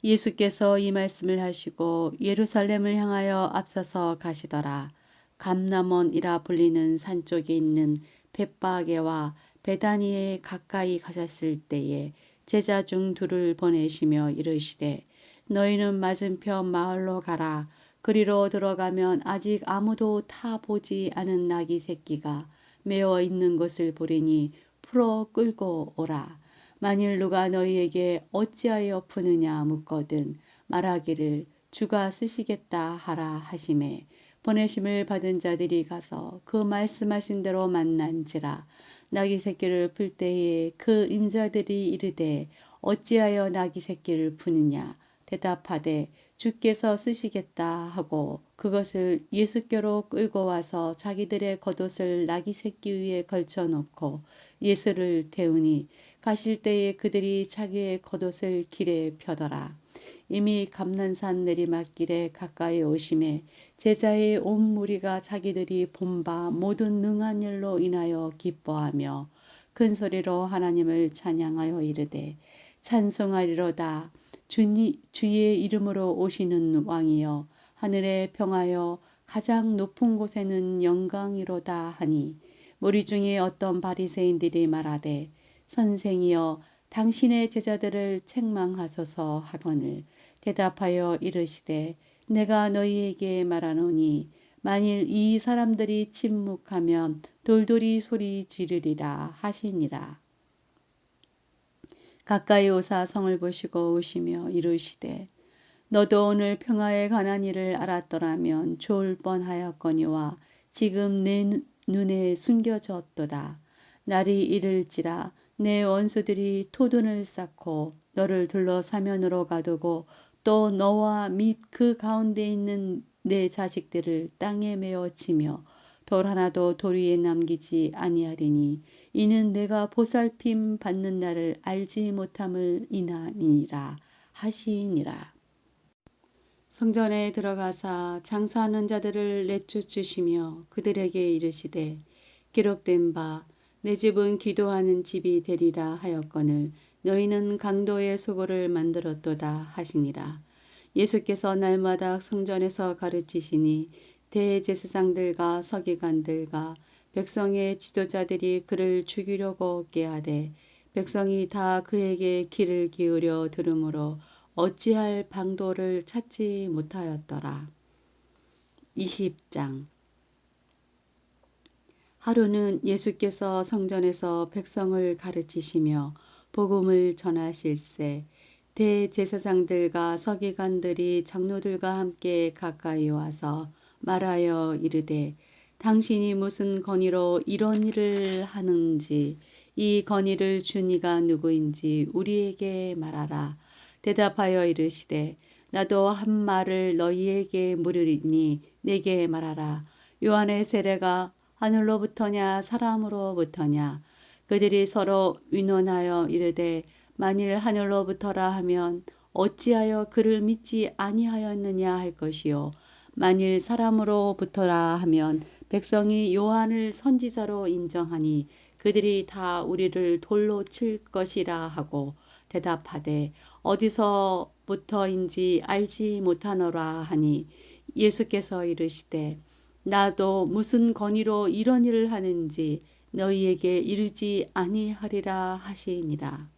A: 예수께서 이 말씀을 하시고 예루살렘을 향하여 앞서서 가시더라. 감람원이라 불리는 산 쪽에 있는 벳바게와 베다니에 가까이 가셨을 때에 제자 중 둘을 보내시며 이르시되 너희는 맞은편 마을로 가라. 그리로 들어가면 아직 아무도 타보지 않은 나귀 새끼가 메어 있는 것을 보리니 풀어 끌고 오라. 만일 누가 너희에게 어찌하여 푸느냐 묻거든 말하기를 주가 쓰시겠다 하라 하시매 보내심을 받은 자들이 가서 그 말씀하신 대로 만난지라. 나귀 새끼를 풀 때에 그 임자들이 이르되 어찌하여 나귀 새끼를 푸느냐 대답하되 주께서 쓰시겠다 하고 그것을 예수께로 끌고 와서 자기들의 겉옷을 나귀 새끼 위에 걸쳐 놓고 예수를 태우니 가실 때에 그들이 자기의 겉옷을 길에 펴더라. 이미 감난산 내리막길에 가까이 오심에 제자의 온 무리가 자기들이 본 바 모든 능한 일로 인하여 기뻐하며 큰 소리로 하나님을 찬양하여 이르되 찬송하리로다. 주의 이름으로 오시는 왕이여 하늘에 평하여 가장 높은 곳에는 영광이로다 하니 무리 중에 어떤 바리새인들이 말하되 선생이여 당신의 제자들을 책망하소서 하거늘 대답하여 이르시되 내가 너희에게 말하노니 만일 이 사람들이 침묵하면 돌돌이 소리 지르리라 하시니라. 가까이 오사 성을 보시고 오시며 이르시되 너도 오늘 평화에 관한 일을 알았더라면 좋을 뻔하였거니와 지금 내 눈에 숨겨졌도다. 날이 이를지라 내 원수들이 토둔을 쌓고 너를 둘러 사면으로 가두고 또 너와 및 그 가운데 있는 내 자식들을 땅에 메어 치며 돌 하나도 돌 위에 남기지 아니하리니 이는 내가 보살핌 받는 날을 알지 못함을 인함이니라 하시니라. 성전에 들어가사 장사하는 자들을 내쫓으시며 그들에게 이르시되 기록된 바 내 집은 기도하는 집이 되리라 하였거늘 너희는 강도의 소굴을 만들었도다 하시니라. 예수께서 날마다 성전에서 가르치시니 대제사장들과 서기관들과 백성의 지도자들이 그를 죽이려고 꾀하되 백성이 다 그에게 귀를 기울여 들으므로 어찌할 방도를 찾지 못하였더라. 20장. 하루는 예수께서 성전에서 백성을 가르치시며 복음을 전하실세 대제사장들과 서기관들이 장로들과 함께 가까이 와서 말하여 이르되 당신이 무슨 건의로 이런 일을 하는지 이 건의를 준 이가 누구인지 우리에게 말하라. 대답하여 이르시되 나도 한 말을 너희에게 물으리니 내게 말하라. 요한의 세례가 하늘로부터냐 사람으로부터냐. 그들이 서로 의논하여 이르되 만일 하늘로부터라 하면 어찌하여 그를 믿지 아니하였느냐 할 것이요 만일 사람으로부터라 하면 백성이 요한을 선지자로 인정하니 그들이 다 우리를 돌로 칠 것이라 하고 대답하되 어디서부터인지 알지 못하노라 하니 예수께서 이르시되 나도 무슨 건의로 이런 일을 하는지 너희에게 이르지 아니하리라 하시니라.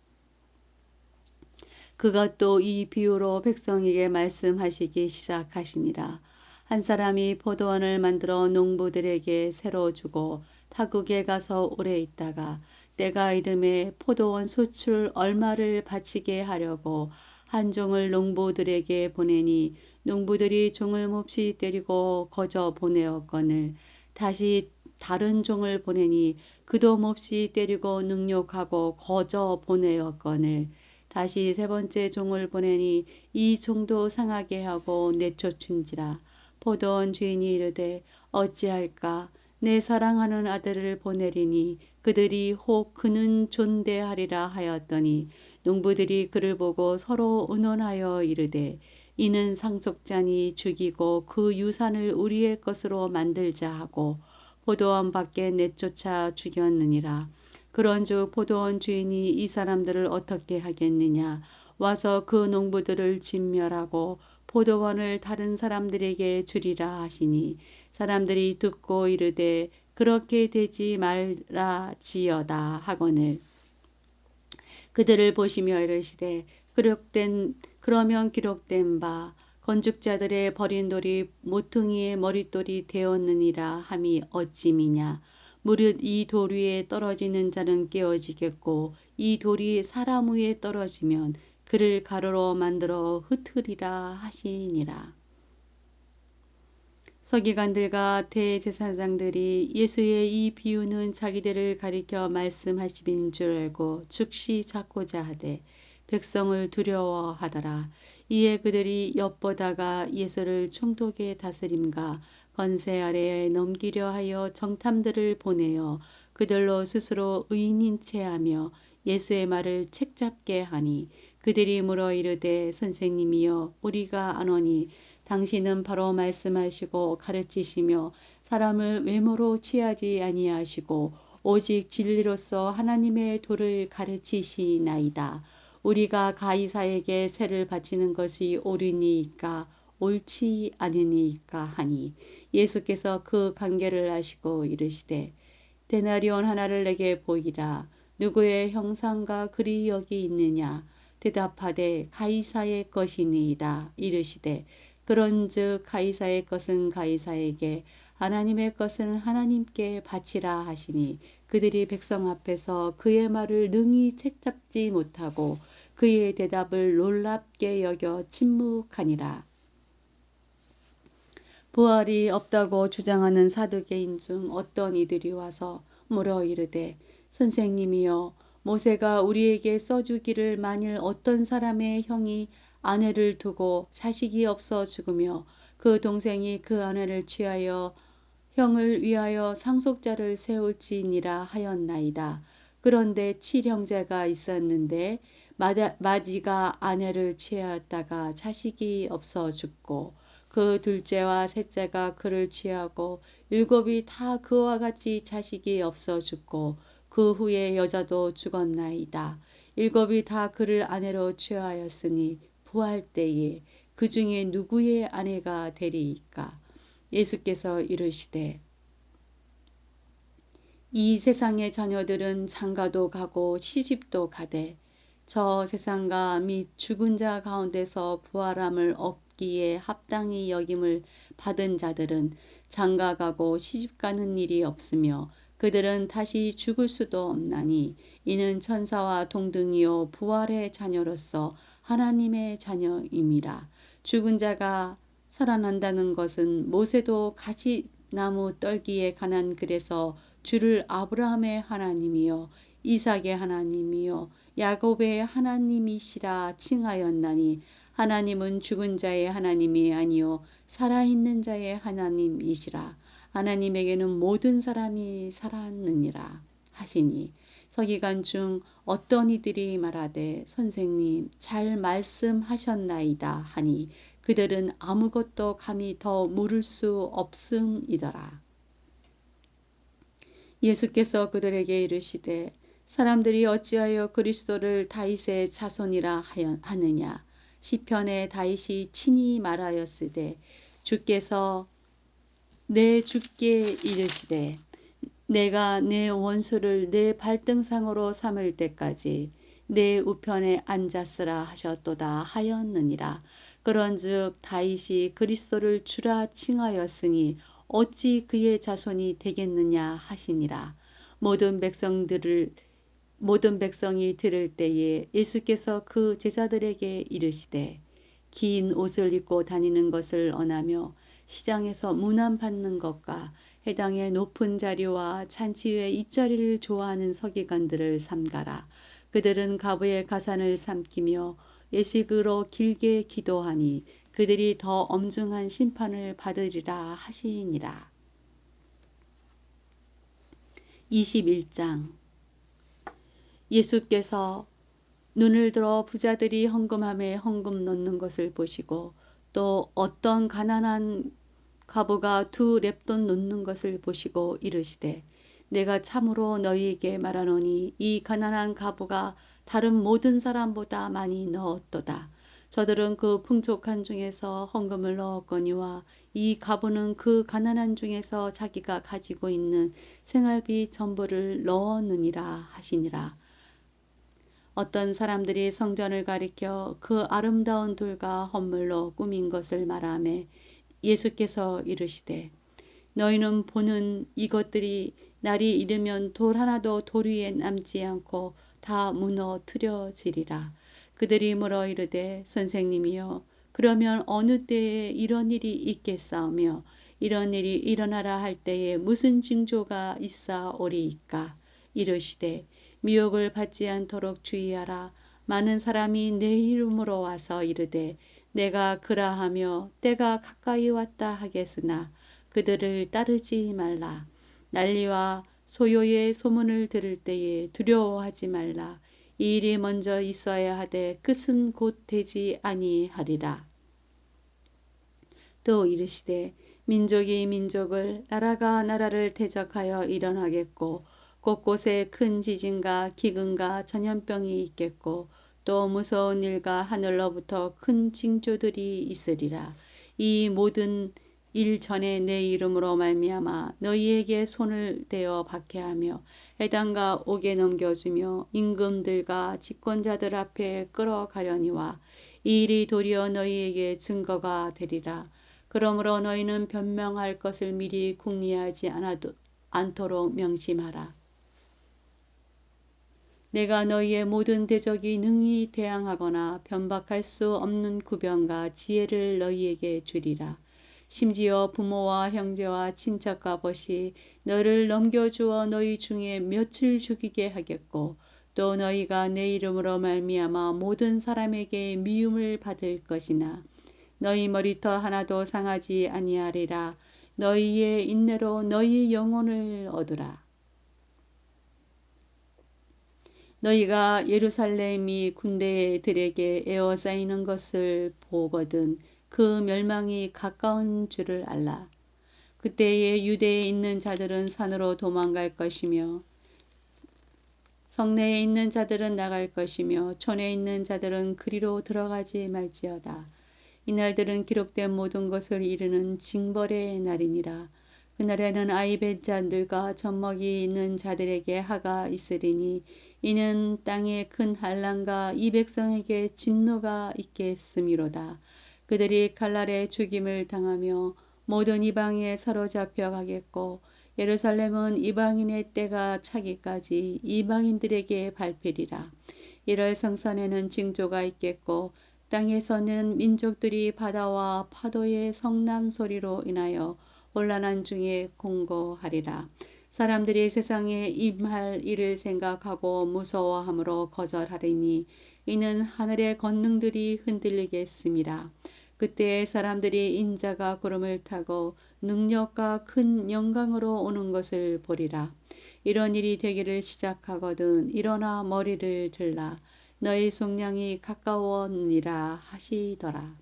A: 그가 또 이 비유로 백성에게 말씀하시기 시작하시니라. 한 사람이 포도원을 만들어 농부들에게 새로 주고 타국에 가서 오래 있다가 때가 이름에 포도원 수출 얼마를 바치게 하려고 한 종을 농부들에게 보내니 농부들이 종을 몹시 때리고 거저 보내었거늘 다시 다른 종을 보내니 그도 몹시 때리고 능욕하고 거저 보내었거늘 다시 세 번째 종을 보내니 이 종도 상하게 하고 내쫓은지라. 포도원 주인이 이르되 어찌할까 내 사랑하는 아들을 보내리니 그들이 혹 그는 존대하리라 하였더니 농부들이 그를 보고 서로 의논하여 이르되 이는 상속자니 죽이고 그 유산을 우리의 것으로 만들자 하고 포도원 밖에 내쫓아 죽였느니라. 그런즉 포도원 주인이 이 사람들을 어떻게 하겠느냐. 와서 그 농부들을 진멸하고 포도원을 다른 사람들에게 주리라 하시니 사람들이 듣고 이르되 그렇게 되지 말라지어다 하거늘 그들을 보시며 이르시되 그러면 기록된 바 건축자들의 버린 돌이 모퉁이의 머릿돌이 되었느니라 함이 어찌미냐. 무릇 이 돌 위에 떨어지는 자는 깨어지겠고 이 돌이 사람 위에 떨어지면 그를 가루로 만들어 흩으리라 하시니라. 서기관들과 대제사장들이 예수의 이 비유는 자기들을 가리켜 말씀하시는 줄 알고 즉시 잡고자 하되 백성을 두려워하더라. 이에 그들이 엿보다가 예수를 총독의 다스림과 권세 아래에 넘기려 하여 정탐들을 보내어 그들로 스스로 의인인 체하며 예수의 말을 책잡게 하니 그들이 물어 이르되 선생님이여 우리가 아노니 당신은 바로 말씀하시고 가르치시며 사람을 외모로 취하지 아니하시고 오직 진리로서 하나님의 도를 가르치시나이다. 우리가 가이사에게 세를 바치는 것이 옳으니까 옳지 않으니까 하니 예수께서 그 관계를 아시고 이르시되 데나리온 하나를 내게 보이라. 누구의 형상과 글이 여기 있느냐. 대답하되 가이사의 것이니이다. 이르시되 그런즉 가이사의 것은 가이사에게 하나님의 것은 하나님께 바치라 하시니 그들이 백성 앞에서 그의 말을 능히 책잡지 못하고 그의 대답을 놀랍게 여겨 침묵하니라. 부활이 없다고 주장하는 사두개인 중 어떤 이들이 와서 물어 이르되 선생님이여 모세가 우리에게 써주기를 만일 어떤 사람의 형이 아내를 두고 자식이 없어 죽으며 그 동생이 그 아내를 취하여 형을 위하여 상속자를 세울지니라 하였나이다. 그런데 칠형제가 있었는데 마디가 아내를 취하였다가 자식이 없어 죽고 그 둘째와 셋째가 그를 취하고 일곱이 다 그와 같이 자식이 없어 죽고 그 후에 여자도 죽었나이다. 일곱이 다 그를 아내로 취하였으니 부활 때에 그 중에 누구의 아내가 되리이까? 예수께서 이르시되 이 세상의 자녀들은 장가도 가고 시집도 가되 저 세상과 및 죽은 자 가운데서 부활함을 얻기에 합당히 여김을 받은 자들은 장가 가고 시집 가는 일이 없으며 그들은 다시 죽을 수도 없나니 이는 천사와 동등이요 부활의 자녀로서 하나님의 자녀임이라. 죽은 자가 살아난다는 것은 모세도 가시나무 떨기에 관한 글에서 주를 아브라함의 하나님이요 이삭의 하나님이요 야곱의 하나님이시라 칭하였나니 하나님은 죽은 자의 하나님이 아니요 살아있는 자의 하나님이시라. 하나님에게는 모든 사람이 살았느니라 하시니 서기관 중 어떤 이들이 말하되 선생님 잘 말씀하셨나이다 하니 그들은 아무것도 감히 더 물을 수 없음이더라. 예수께서 그들에게 이르시되 사람들이 어찌하여 그리스도를 다윗의 자손이라 하느냐. 시편에 다윗이 친히 말하였으되 주께서 내 주께 이르시되 내가 내 원수를 내 발등상으로 삼을 때까지 내 우편에 앉았으라 하셨도다 하였느니라. 그런즉 다윗이 그리스도를 주라 칭하였으니 어찌 그의 자손이 되겠느냐 하시니라. 모든 백성이 들을 때에 예수께서 그 제자들에게 이르시되 긴 옷을 입고 다니는 것을 언하며 시장에서 문안 받는 것과 해당의 높은 자리와 잔치의 윗자리를 좋아하는 서기관들을 삼가라. 그들은 가부의 가산을 삼키며 예식으로 길게 기도하니 그들이 더 엄중한 심판을 받으리라 하시니라. 21장 예수께서 눈을 들어 부자들이 헌금함에 헌금 넣는 것을 보시고 또 어떤 가난한 과부가 2렙돈 놓는 것을 보시고 이르시되 내가 참으로 너희에게 말하노니 이 가난한 과부가 다른 모든 사람보다 많이 넣었도다. 저들은 그 풍족한 중에서 헌금을 넣었거니와 이 과부는 그 가난한 중에서 자기가 가지고 있는 생활비 전부를 넣었느니라 하시니라. 어떤 사람들이 성전을 가리켜 그 아름다운 돌과 헌물로 꾸민 것을 말하매 예수께서 이르시되 너희는 보는 이것들이 날이 이르면 돌 하나도 돌 위에 남지 않고 다 무너뜨려지리라. 그들이 물어 이르되 선생님이여 그러면 어느 때에 이런 일이 있겠사오며 이런 일이 일어나라 할 때에 무슨 징조가 있사오리이까. 이르시되 미혹을 받지 않도록 주의하라. 많은 사람이 내 이름으로 와서 이르되 내가 그라하며 때가 가까이 왔다 하겠으나 그들을 따르지 말라. 난리와 소요의 소문을 들을 때에 두려워하지 말라. 이 일이 먼저 있어야 하되 끝은 곧 되지 아니하리라. 또 이르시되 민족이 민족을 나라가 나라를 대적하여 일어나겠고 곳곳에 큰 지진과 기근과 전염병이 있겠고 또 무서운 일과 하늘로부터 큰 징조들이 있으리라. 이 모든 일 전에 내 이름으로 말미암아 너희에게 손을 대어 박해하며 해당과 옥에 넘겨주며 임금들과 집권자들 앞에 끌어가려니와 이 일이 도리어 너희에게 증거가 되리라. 그러므로 너희는 변명할 것을 미리 궁리하지 않도록 명심하라. 내가 너희의 모든 대적이 능히 대항하거나 변박할 수 없는 구변과 지혜를 너희에게 주리라. 심지어 부모와 형제와 친척과 벗이 너를 넘겨주어 너희 중에 몇을 죽이게 하겠고 또 너희가 내 이름으로 말미암아 모든 사람에게 미움을 받을 것이나 너희 머리털 하나도 상하지 아니하리라. 너희의 인내로 너희 영혼을 얻으라. 너희가 예루살렘이 군대들에게 에워싸이는 것을 보거든 그 멸망이 가까운 줄을 알라. 그때에 유대에 있는 자들은 산으로 도망갈 것이며 성내에 있는 자들은 나갈 것이며 촌에 있는 자들은 그리로 들어가지 말지어다. 이날들은 기록된 모든 것을 이르는 징벌의 날이니라. 그날에는 아이 뱃 자들과 젖먹이 있는 자들에게 하가 있으리니 이는 땅에 큰 한란과 이 백성에게 진노가 있겠음이로다. 그들이 칼날에 죽임을 당하며 모든 이방에 사로잡혀 가겠고 예루살렘은 이방인의 때가 차기까지 이방인들에게 밟히리라. 이럴 성산에는 징조가 있겠고 땅에서는 민족들이 바다와 파도의 성난 소리로 인하여 혼란한 중에 공고하리라. 사람들이 세상에 임할 일을 생각하고 무서워함으로 거절하리니 이는 하늘의 권능들이 흔들리겠음이라. 그때 사람들이 인자가 구름을 타고 능력과 큰 영광으로 오는 것을 보리라. 이런 일이 되기를 시작하거든 일어나 머리를 들라. 너희 속량이 가까웠니라 하시더라.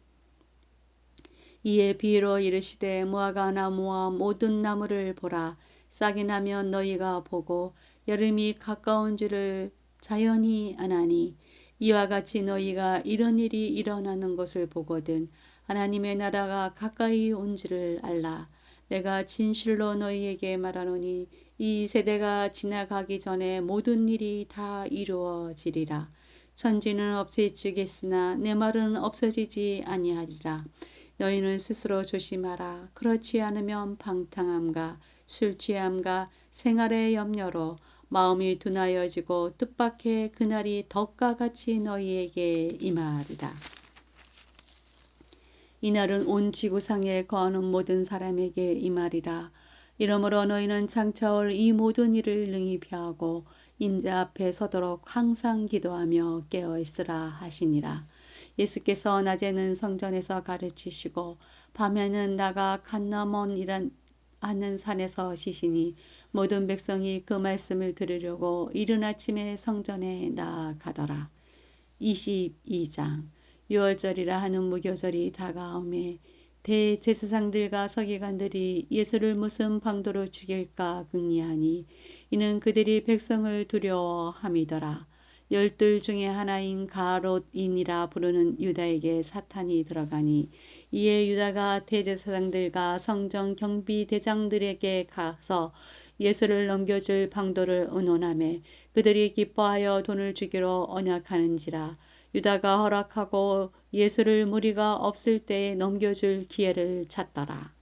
A: 이에 비로 이르시되 무화과 나무와 모든 나무를 보라. 싹이 나면 너희가 보고 여름이 가까운 줄을 자연히 아나니 이와 같이 너희가 이런 일이 일어나는 것을 보거든 하나님의 나라가 가까이 온 줄을 알라. 내가 진실로 너희에게 말하노니 이 세대가 지나가기 전에 모든 일이 다 이루어지리라. 천지는 없어지겠으나 내 말은 없어지지 아니하리라. 너희는 스스로 조심하라. 그렇지 않으면 방탕함과 술 취함과 생활의 염려로 마음이 둔하여지고 뜻밖의 그날이 덕과 같이 너희에게 임하리라. 이날은 온 지구상에 거하는 모든 사람에게 임하리라. 이러므로 너희는 장차올 이 모든 일을 능히 피하고 인자 앞에 서도록 항상 기도하며 깨어 있으라 하시니라. 예수께서 낮에는 성전에서 가르치시고 밤에는 나가 간나몬이란 하는 산에서 쉬시니 모든 백성이 그 말씀을 들으려고 이른 아침에 성전에 나아가더라. 22장 유월절이라 하는 무교절이 다가오매 대제사장들과 서기관들이 예수를 무슨 방도로 죽일까 궁리하니 이는 그들이 백성을 두려워함이더라. 열둘 중에 하나인 가롯인이라 부르는 유다에게 사탄이 들어가니 이에 유다가 대제사장들과 성전 경비대장들에게 가서 예수를 넘겨줄 방도를 의논하매 그들이 기뻐하여 돈을 주기로 언약하는지라. 유다가 허락하고 예수를 무리가 없을 때에 넘겨줄 기회를 찾더라.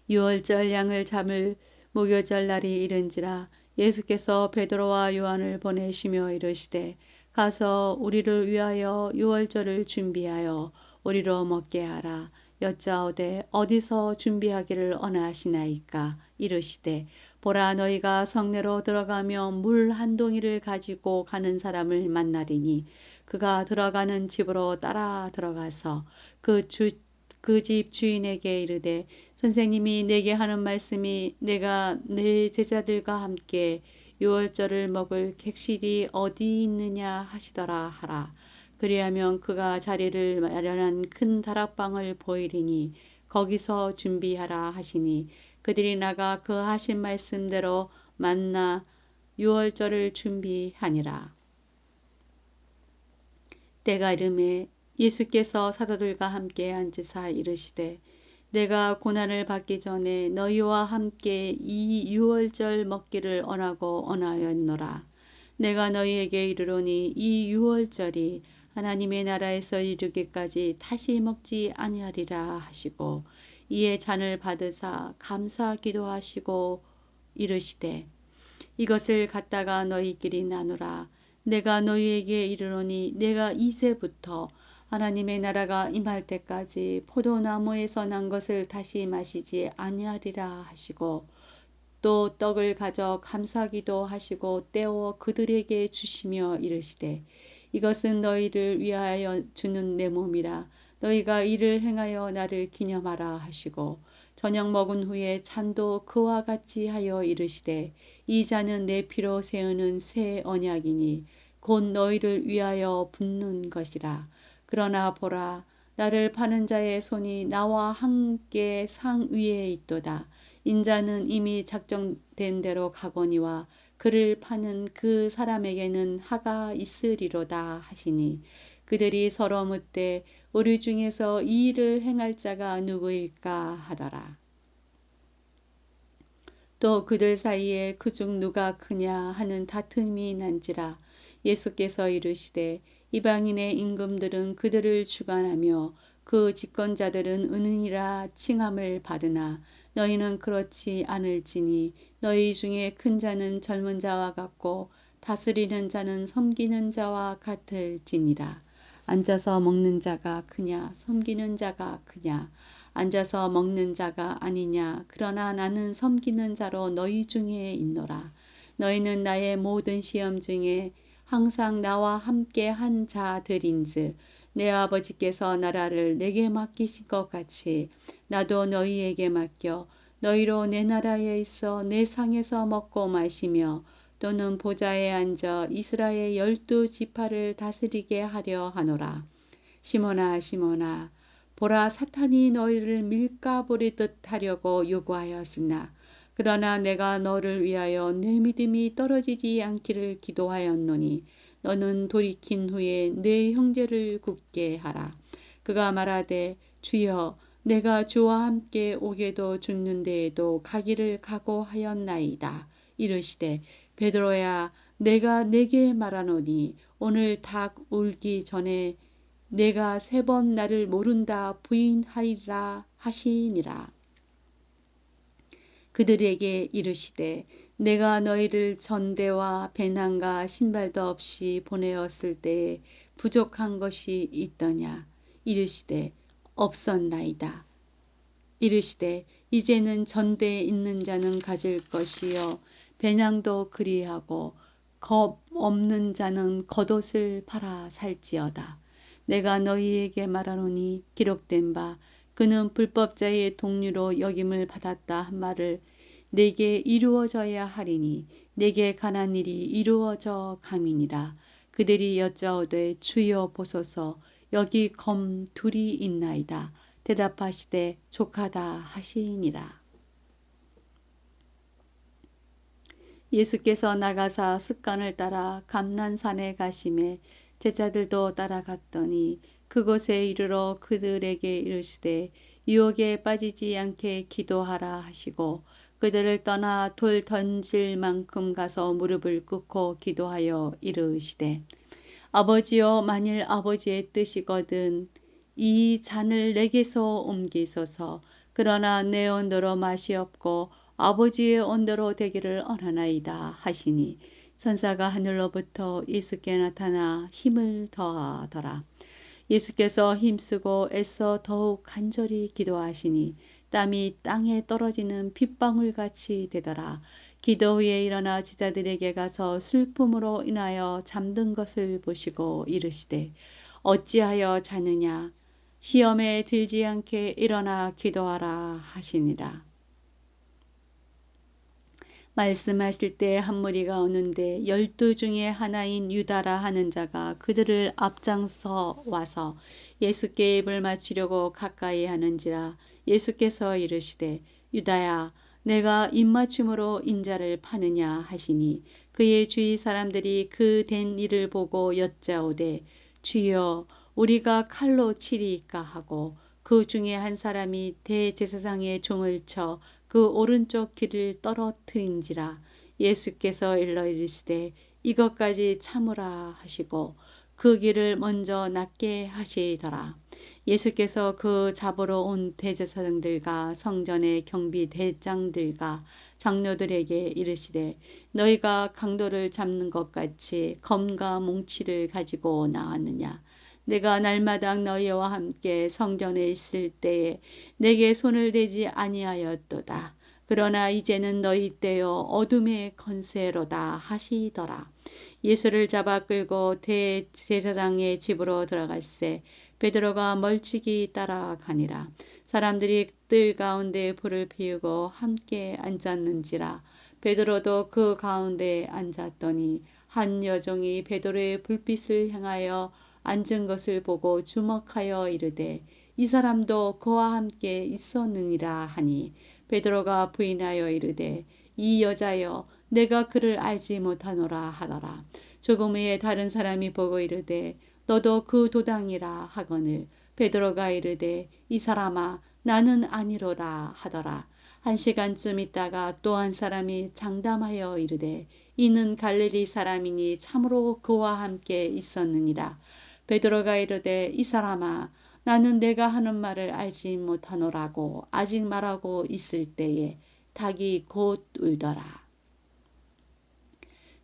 A: 유월절 양을 잡을 무교절 날이 이른지라. 예수께서 베드로와 요한을 보내시며 이르시되 가서 우리를 위하여 유월절을 준비하여 우리로 먹게 하라. 여짜오되 어디서 준비하기를 원하시나이까. 이르시되 보라 너희가 성내로 들어가며 물 한 동이를 가지고 가는 사람을 만나리니 그가 들어가는 집으로 따라 들어가서 그 집 주인에게 이르되 선생님이 내게 하는 말씀이 내가 내 제자들과 함께 유월절을 먹을 객실이 어디 있느냐 하시더라 하라. 그리하면 그가 자리를 마련한 큰 다락방을 보이리니 거기서 준비하라 하시니 그들이 나가 그 하신 말씀대로 만나 유월절을 준비하니라. 때가 이르매 예수께서 사도들과 함께 앉으사 이르시되 내가 고난을 받기 전에 너희와 함께 이 유월절 먹기를 원하였노라. 내가 너희에게 이르노니 이 유월절이 하나님의 나라에서 이르기까지 다시 먹지 아니하리라 하시고 이에 잔을 받으사 감사 기도하시고 이르시되 이것을 갖다가 너희끼리 나누라. 내가 너희에게 이르노니 내가 이제부터 하나님의 나라가 임할 때까지 포도나무에서 난 것을 다시 마시지 아니하리라 하시고 또 떡을 가져 감사기도 하시고 떼어 그들에게 주시며 이르시되 이것은 너희를 위하여 주는 내 몸이라. 너희가 이를 행하여 나를 기념하라 하시고 저녁 먹은 후에 잔도 그와 같이 하여 이르시되 이 잔은 내 피로 세우는 새 언약이니 곧 너희를 위하여 붓는 것이라. 그러나 보라 나를 파는 자의 손이 나와 함께 상 위에 있도다. 인자는 이미 작정된 대로 가거니와 그를 파는 그 사람에게는 하가 있으리로다 하시니 그들이 서로 묻되 우리 중에서 이 일을 행할 자가 누구일까 하더라. 또 그들 사이에 그중 누가 크냐 하는 다툼이 난지라. 예수께서 이르시되 이방인의 임금들은 그들을 주관하며 그 집권자들은 은인이라 칭함을 받으나 너희는 그렇지 않을지니 너희 중에 큰 자는 젊은 자와 같고 다스리는 자는 섬기는 자와 같을지니라. 앉아서 먹는 자가 크냐 섬기는 자가 크냐. 앉아서 먹는 자가 아니냐. 그러나 나는 섬기는 자로 너희 중에 있노라. 너희는 나의 모든 시험 중에 항상 나와 함께 한 자들인즉 내 아버지께서 나라를 내게 맡기신 것 같이 나도 너희에게 맡겨 너희로 내 나라에 있어 내 상에서 먹고 마시며 또는 보좌에 앉아 이스라엘 12지파를 다스리게 하려 하노라. 시몬아 시몬아 보라 사탄이 너희를 밀가부리듯 하려고 요구하였으나 그러나 내가 너를 위하여 내 믿음이 떨어지지 않기를 기도하였노니 너는 돌이킨 후에 내 형제를 굳게 하라. 그가 말하되 주여 내가 주와 함께 오게도 죽는 데에도 가기를 각오하였나이다. 이르시되 베드로야 내가 네게 말하노니 오늘 닭 울기 전에 내가 3번 나를 모른다 부인하리라 하시니라. 그들에게 이르시되 내가 너희를 전대와 배낭과 신발도 없이 보내었을 때에 부족한 것이 있더냐. 이르시되 없었나이다. 이르시되 이제는 전대에 있는 자는 가질 것이요 배낭도 그리하고 겁 없는 자는 겉옷을 팔아 살지어다. 내가 너희에게 말하노니 기록된 바 그는 불법자의 동류로 여김을 받았다 한 말을 내게 이루어져야 하리니 내게 관한 일이 이루어져 감이니라. 그들이 여짜오되 주여 보소서 여기 검 둘이 있나이다. 대답하시되 족하다 하시니라. 예수께서 나가사 습관을 따라 감난산에 가심에 제자들도 따라갔더니 그곳에 이르러 그들에게 이르시되 유혹에 빠지지 않게 기도하라 하시고 그들을 떠나 돌 던질 만큼 가서 무릎을 꿇고 기도하여 이르시되 아버지여 만일 아버지의 뜻이거든 이 잔을 내게서 옮기소서. 그러나 내 온대로 맛이 없고 아버지의 온대로 되기를 원하나이다 하시니 천사가 하늘로부터 예수께 나타나 힘을 더하더라. 예수께서 힘쓰고 애써 더욱 간절히 기도하시니 땀이 땅에 떨어지는 빗방울같이 되더라. 기도 후에 일어나 제자들에게 가서 슬픔으로 인하여 잠든 것을 보시고 이르시되 어찌하여 자느냐. 시험에 들지 않게 일어나 기도하라 하시니라. 말씀하실 때 한 무리가 오는데 12 중에 하나인 유다라 하는 자가 그들을 앞장서 와서 예수께 입을 맞추려고 가까이 하는지라. 예수께서 이르시되 유다야 내가 입맞춤으로 인자를 파느냐 하시니 그의 주위 사람들이 그 된 일을 보고 여짜오되 주여 우리가 칼로 치리이까 하고 그 중에 한 사람이 대제사장의 종을 쳐 그 오른쪽 귀를 떨어뜨린지라. 예수께서 일러 이르시되 이것까지 참으라 하시고 그 길을 먼저 낫게 하시더라. 예수께서 그 잡으러 온 대제사장들과 성전의 경비 대장들과 장로들에게 이르시되 너희가 강도를 잡는 것 같이 검과 몽치를 가지고 나왔느냐. 내가 날마다 너희와 함께 성전에 있을 때에 내게 손을 대지 아니하였도다. 그러나 이제는 너희 떼어 어둠의 권세로다 하시더라. 예수를 잡아 끌고 대제사장의 집으로 들어갈새 베드로가 멀찍이 따라가니라. 사람들이 뜰 가운데 불을 피우고 함께 앉았는지라. 베드로도 그 가운데 앉았더니 한 여종이 베드로의 불빛을 향하여 앉은 것을 보고 주목하여 이르되 이 사람도 그와 함께 있었느니라 하니 베드로가 부인하여 이르되 이 여자여 내가 그를 알지 못하노라 하더라. 조금 후에 다른 사람이 보고 이르되 너도 그 도당이라 하거늘 베드로가 이르되 이 사람아 나는 아니로라 하더라. 1시간쯤 있다가 또 한 사람이 장담하여 이르되 이는 갈릴리 사람이니 참으로 그와 함께 있었느니라. 베드로가 이르되 이 사람아 나는 내가 하는 말을 알지 못하노라고 아직 말하고 있을 때에 닭이 곧 울더라.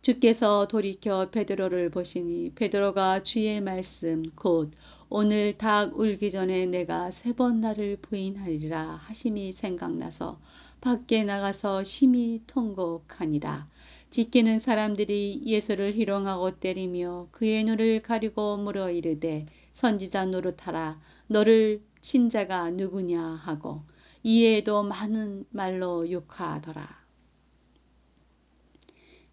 A: 주께서 돌이켜 베드로를 보시니 베드로가 주의 말씀 곧 오늘 닭 울기 전에 내가 3번 나를 부인하리라 하심이 생각나서 밖에 나가서 심히 통곡하니라. 지키는 사람들이 예수를 희롱하고 때리며 그의 눈을 가리고 물어 이르되 선지자 노릇하라 너를 친 자가 누구냐 하고 이에도 많은 말로 욕하더라.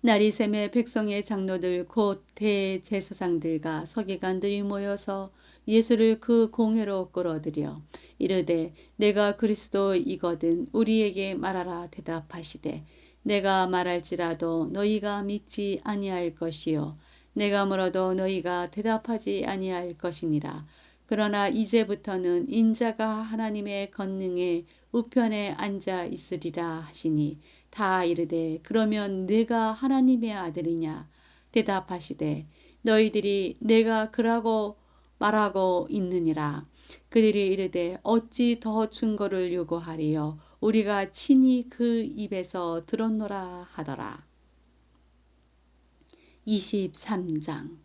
A: 날이 새매 백성의 장로들 곧 대제사장들과 서기관들이 모여서 예수를 그 공회로 끌어들여 이르되 내가 그리스도이거든 우리에게 말하라 대답하시되 내가 말할지라도 너희가 믿지 아니할 것이요 내가 물어도 너희가 대답하지 아니할 것이니라. 그러나 이제부터는 인자가 하나님의 권능의 우편에 앉아 있으리라 하시니 다 이르되 그러면 내가 하나님의 아들이냐 대답하시되 너희들이 내가 그라고 말하고 있느니라. 그들이 이르되 어찌 더 증거를 요구하리요 우리가 친히 그 입에서 들었노라 하더라. 23장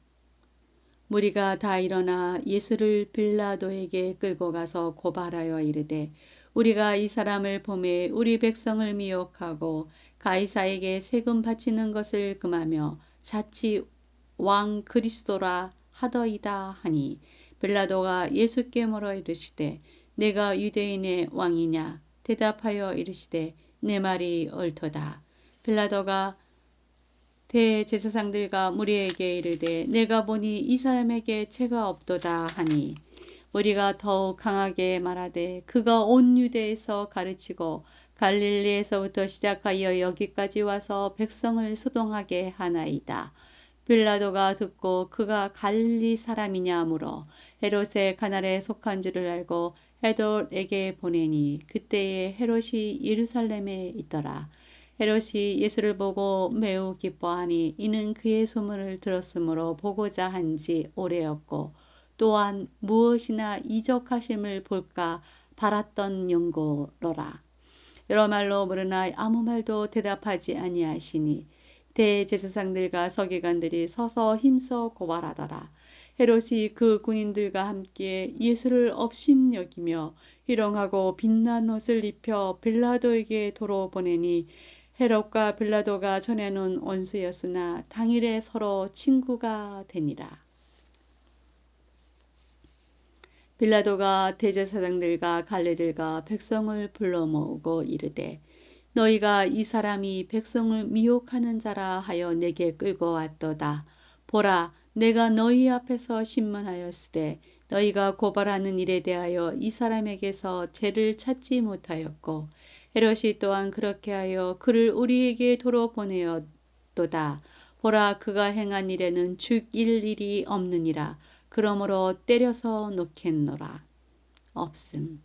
A: 무리가 다 일어나 예수를 빌라도에게 끌고 가서 고발하여 이르되 우리가 이 사람을 보매 우리 백성을 미혹하고 가이사에게 세금 바치는 것을 금하며 자치 왕 그리스도라 하더이다 하니 빌라도가 예수께 물어 이르시되 내가 유대인의 왕이냐 대답하여 이르시되 내 말이 옳도다. 빌라도가 대제사장들과 무리에게 이르되 내가 보니 이 사람에게 죄가 없도다 하니 우리가 더욱 강하게 말하되 그가 온 유대에서 가르치고 갈릴리에서부터 시작하여 여기까지 와서 백성을 소동하게 하나이다. 빌라도가 듣고 그가 갈릴리 사람이냐 물어 헤롯의 가날에 속한 줄을 알고 헤롯에게 보내니 그때에 헤롯이 예루살렘에 있더라. 헤롯이 예수를 보고 매우 기뻐하니 이는 그의 소문을 들었으므로 보고자 한지 오래였고 또한 무엇이나 이적하심을 볼까 바랐던 연고로라. 여러 말로 물으나 아무 말도 대답하지 아니하시니 대제사장들과 서기관들이 서서 힘써 고발하더라. 헤롯이 그 군인들과 함께 예수를 업신여기며 희롱하고 빛난 옷을 입혀 빌라도에게 도로 보내니 헤롯과 빌라도가 전에는 원수였으나 당일에 서로 친구가 되니라. 빌라도가 대제사장들과 관리들과 백성을 불러 모으고 이르되 너희가 이 사람이 백성을 미혹하는 자라 하여 내게 끌고 왔도다. 보라 내가 너희 앞에서 신문하였으되 너희가 고발하는 일에 대하여 이 사람에게서 죄를 찾지 못하였고 헤롯이 또한 그렇게 하여 그를 우리에게 도로 보내었도다. 보라 그가 행한 일에는 죽일 일이 없느니라. 그러므로 때려서 놓겠노라. 없음.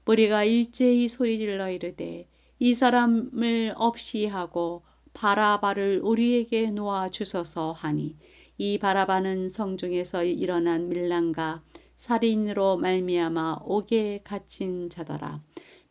A: 무리가 일제히 소리질러 이르되 이 사람을 없이 하고 바라바를 우리에게 놓아 주소서 하니 이 바라바는 성중에서 일어난 밀란과 살인으로 말미암아 옥에 갇힌 자더라.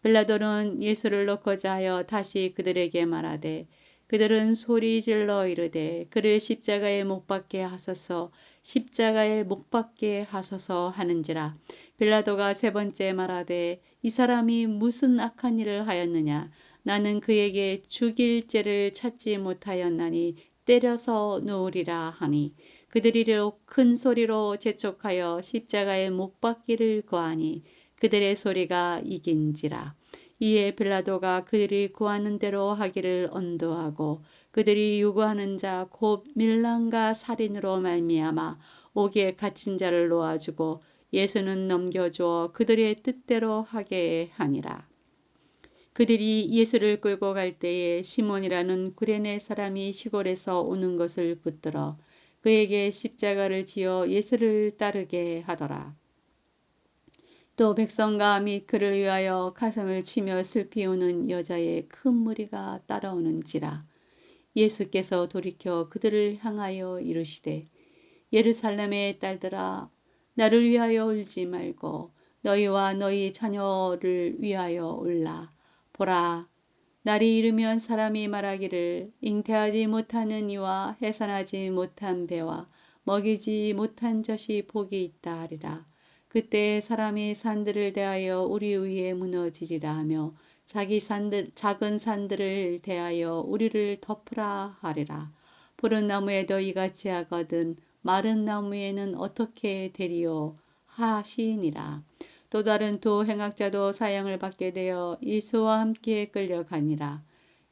A: 빌라도는 예수를 넣고자 하여 다시 그들에게 말하되 그들은 소리질러 이르되 그를 십자가에 못 박게 하소서 십자가에 못 박게 하소서 하는지라. 빌라도가 세 번째 말하되 이 사람이 무슨 악한 일을 하였느냐. 나는 그에게 죽일 죄를 찾지 못하였나니 때려서 놓으리라 하니 그들이 큰 소리로 재촉하여 십자가에 못 박기를 구하니 그들의 소리가 이긴지라. 이에 빌라도가 그들이 구하는 대로 하기를 언도하고 그들이 요구하는 자 곧 밀란과 살인으로 말미암아 옥에 갇힌 자를 놓아주고 예수는 넘겨주어 그들의 뜻대로 하게 하니라. 그들이 예수를 끌고 갈 때에 시몬이라는 구레네 사람이 시골에서 오는 것을 붙들어 그에게 십자가를 지어 예수를 따르게 하더라. 또 백성과 및 그를 위하여 가슴을 치며 슬피 우는 여자의 큰 무리가 따라오는지라. 예수께서 돌이켜 그들을 향하여 이르시되 예루살렘의 딸들아 나를 위하여 울지 말고 너희와 너희 자녀를 위하여 울라. 보라 날이 이르면 사람이 말하기를 잉태하지 못하는 이와 해산하지 못한 배와 먹이지 못한 젖이 복이 있다 하리라. 그때 사람이 산들을 대하여 우리 위에 무너지리라 하며 작은 산들을 대하여 우리를 덮으라 하리라. 푸른 나무에도 이같이 하거든 마른 나무에는 어떻게 되리요 하시니라. 또 다른 두 행악자도 사형을 받게 되어 예수와 함께 끌려가니라.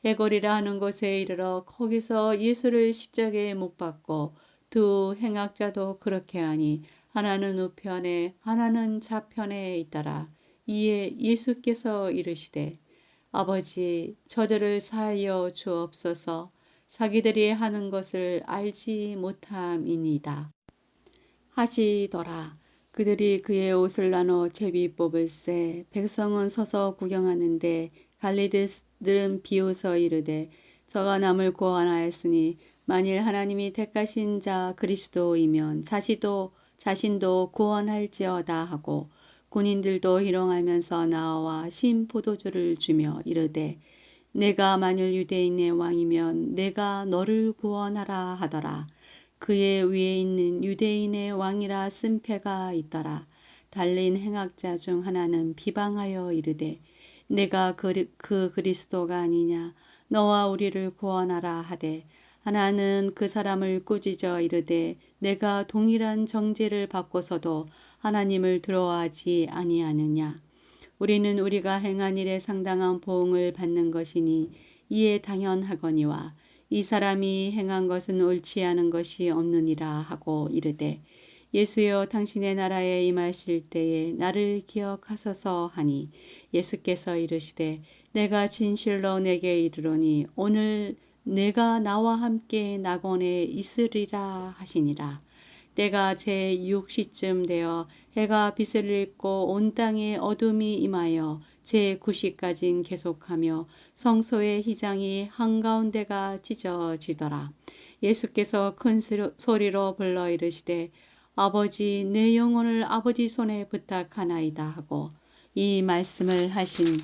A: 해골이라 하는 곳에 이르러 거기서 예수를 십자가에 못 박고 두 행악자도 그렇게 하니 하나는 우편에 하나는 좌편에 있더라. 이에 예수께서 이르시되 아버지 저들을 사하여 주옵소서 자기들이 하는 것을 알지 못함이니이다 하시더라. 그들이 그의 옷을 나눠 제비 뽑을새 백성은 서서 구경하는데 갈리드들은 비웃어 이르되 저가 남을 구원하였으니 만일 하나님이 택하신 자 그리스도이면 자신도 구원할지어다 하고 군인들도 희롱하면서 나와 신 포도주를 주며 이르되 내가 만일 유대인의 왕이면 내가 너를 구원하라 하더라. 그의 위에 있는 유대인의 왕이라 쓴 패가 있더라. 달린 행악자 중 하나는 비방하여 이르되 내가 그 그리스도가 아니냐 너와 우리를 구원하라 하되 하나는 그 사람을 꾸짖어 이르되 내가 동일한 정죄를 받고서도 하나님을 두려워하지 아니하느냐. 우리는 우리가 행한 일에 상당한 보응을 받는 것이니 이에 당연하거니와 이 사람이 행한 것은 옳지 않은 것이 없느니라 하고 이르되 예수여 당신의 나라에 임하실 때에 나를 기억하소서 하니 예수께서 이르시되 내가 진실로 내게 이르노니 오늘 내가 나와 함께 낙원에 있으리라 하시니라. 때가 제6시쯤 되어 해가 빛을 잃고 온 땅에 어둠이 임하여 제9시까지 계속하며 성소의 휘장이 한가운데가 찢어지더라. 예수께서 큰 소리로 불러 이르시되 아버지 내 영혼을 아버지 손에 부탁하나이다 하고 이 말씀을 하신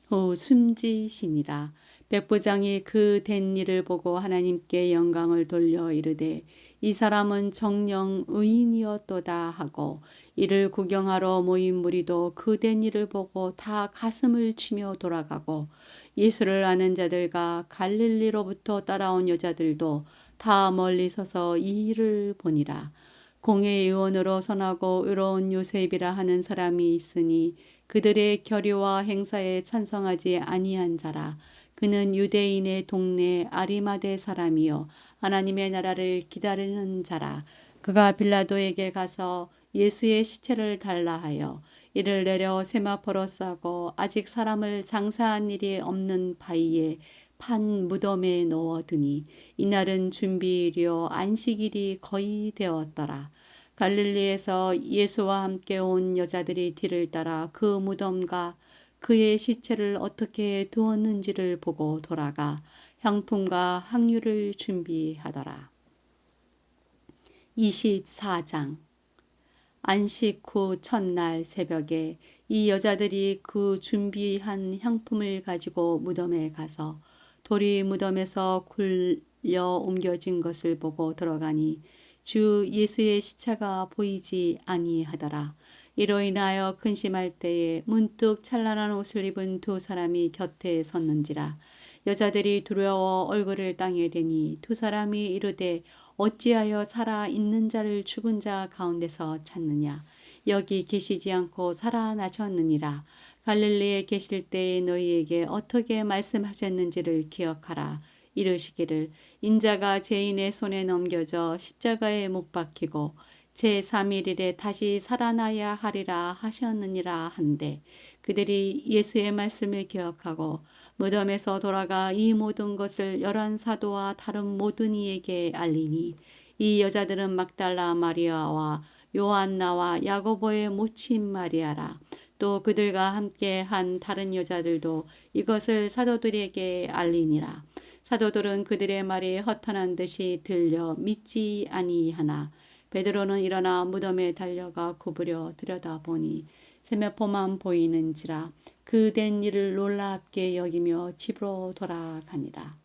A: 후 숨지시니라. 백부장이 그 된 일을 보고 하나님께 영광을 돌려 이르되 이 사람은 정령 의인이었도다 하고 이를 구경하러 모인 무리도 그 된 일을 보고 다 가슴을 치며 돌아가고 예수를 아는 자들과 갈릴리로부터 따라온 여자들도 다 멀리 서서 이 일을 보니라. 공회의원으로 선하고 의로운 요셉이라 하는 사람이 있으니 그들의 결의와 행사에 찬성하지 아니한 자라. 그는 유대인의 동네 아리마대 사람이요 하나님의 나라를 기다리는 자라. 그가 빌라도에게 가서 예수의 시체를 달라 하여 이를 내려 세마포로 싸고 아직 사람을 장사한 일이 없는 바위에 판 무덤에 넣어두니 이날은 준비일이요 안식일이 거의 되었더라. 갈릴리에서 예수와 함께 온 여자들이 뒤를 따라 그 무덤과 그의 시체를 어떻게 두었는지를 보고 돌아가 향품과 향유를 준비하더라. 24장. 안식 후 첫날 새벽에 이 여자들이 그 준비한 향품을 가지고 무덤에 가서 돌이 무덤에서 굴려 옮겨진 것을 보고 들어가니 주 예수의 시체가 보이지 아니하더라. 이로 인하여 근심할 때에 문득 찬란한 옷을 입은 두 사람이 곁에 섰는지라. 여자들이 두려워 얼굴을 땅에 대니 두 사람이 이르되 어찌하여 살아 있는 자를 죽은 자 가운데서 찾느냐. 여기 계시지 않고 살아나셨느니라. 갈릴리에 계실 때에 너희에게 어떻게 말씀하셨는지를 기억하라. 이르시기를 인자가 죄인의 손에 넘겨져 십자가에 못 박히고 제3일에 다시 살아나야 하리라 하셨느니라 한데 그들이 예수의 말씀을 기억하고 무덤에서 돌아가 이 모든 것을 11사도와 다른 모든 이에게 알리니 이 여자들은 막달라 마리아와 요한나와 야고보의 모친 마리아라. 또 그들과 함께 한 다른 여자들도 이것을 사도들에게 알리니라. 사도들은 그들의 말이 허탄한 듯이 들려 믿지 아니하나 베드로는 일어나 무덤에 달려가 굽으려 들여다보니 세면포만 보이는지라. 그 된 일을 놀랍게 여기며 집으로 돌아가니라.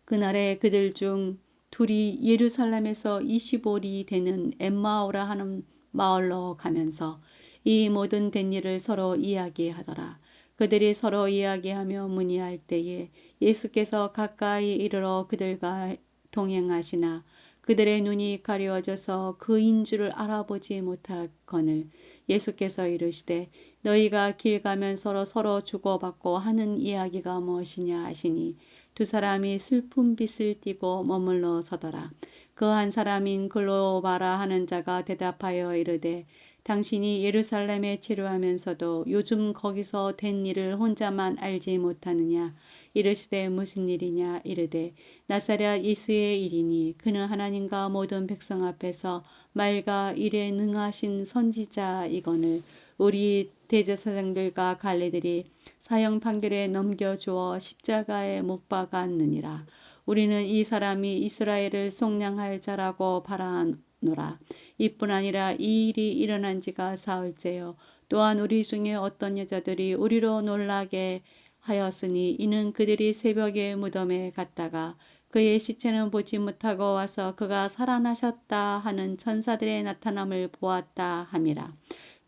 A: 그날에 그들 중 둘이 예루살렘에서 25리 되는 엠마오라 하는 마을로 가면서 이 모든 된 일을 서로 이야기하더라. 그들이 서로 이야기하며 문의할 때에 예수께서 가까이 이르러 그들과 동행하시나 그들의 눈이 가려워져서 그인 줄을 알아보지 못하거늘 예수께서 이르시되 너희가 길 가면 서로 주고받고 하는 이야기가 무엇이냐 하시니 두 사람이 슬픈 빛을 띠고 머물러 서더라. 그 한 사람인 글로바라 하는 자가 대답하여 이르되 당신이 예루살렘에 치료하면서도 요즘 거기서 된 일을 혼자만 알지 못하느냐. 이르시되 무슨 일이냐. 이르되 나사렛 예수의 일이니 그는 하나님과 모든 백성 앞에서 말과 일에 능하신 선지자이거늘 우리 대제사장들과 관리들이 사형 판결에 넘겨주어 십자가에 못 박았느니라. 우리는 이 사람이 이스라엘을 속량할 자라고 바라노라. 이뿐 아니라 이 일이 일어난 지가 사흘째요. 또한 우리 중에 어떤 여자들이 우리로 놀라게 하였으니 이는 그들이 새벽에 무덤에 갔다가 그의 시체는 보지 못하고 와서 그가 살아나셨다 하는 천사들의 나타남을 보았다 함이라.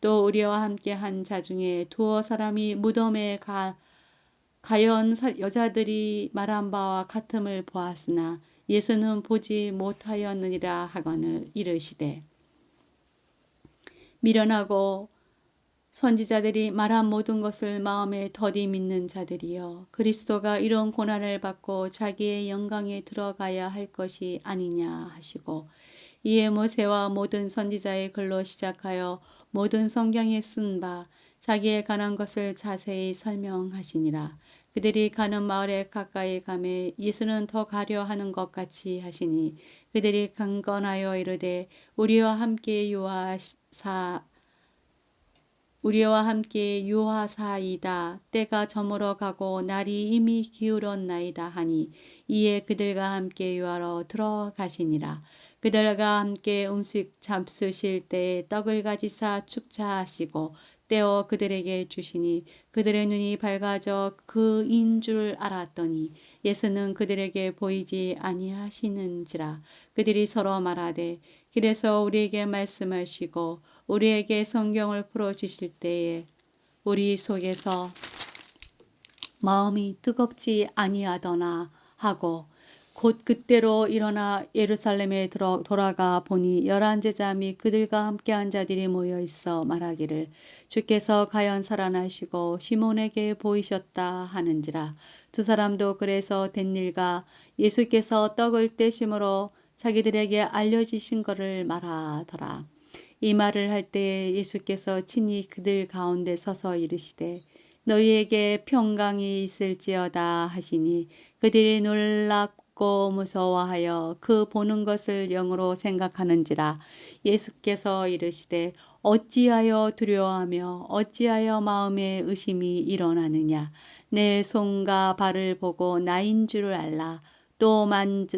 A: 또 우리와 함께 한 자 중에 두어 사람이 무덤에 가연 여자들이 말한 바와 같음을 보았으나 예수는 보지 못하였느니라 하거늘 이르시되 미련하고 선지자들이 말한 모든 것을 마음에 더디 믿는 자들이여 그리스도가 이런 고난을 받고 자기의 영광에 들어가야 할 것이 아니냐 하시고 이에 모세와 모든 선지자의 글로 시작하여 모든 성경에 쓴 바 자기에 관한 것을 자세히 설명하시니라. 그들이 가는 마을에 가까이 가매 예수는 더 가려 하는 것 같이 하시니 그들이 강건하여 이르되 우리와 함께 유하사이다. 때가 저물어 가고 날이 이미 기울었나이다 하니 이에 그들과 함께 유하러 들어가시니라. 그들과 함께 음식 잡수실 때에 떡을 가지사 축차하시고 떼어 그들에게 주시니 그들의 눈이 밝아져 그인 줄 알았더니 예수는 그들에게 보이지 아니하시는지라. 그들이 서로 말하되 길에서 우리에게 말씀하시고 우리에게 성경을 풀어주실 때에 우리 속에서 마음이 뜨겁지 아니하더나 하고 곧 그때로 일어나 예루살렘에 돌아가 보니 11 제자 및 그들과 함께한 자들이 모여 있어 말하기를 주께서 가연 살아나시고 시몬에게 보이셨다 하는지라. 두 사람도 그래서 된 일과 예수께서 떡을 떼심으로 자기들에게 알려주신 것을 말하더라. 이 말을 할 때에 예수께서 친히 그들 가운데 서서 이르시되 너희에게 평강이 있을지어다 하시니 그들이 놀랍고 무서워하여 그 보는 것을 영으로 생각하는지라. 예수께서 이르시되 어찌하여 두려워하며 어찌하여 마음에 의심이 일어나느냐. 내 손과 발을 보고 나인 줄을 알라. 또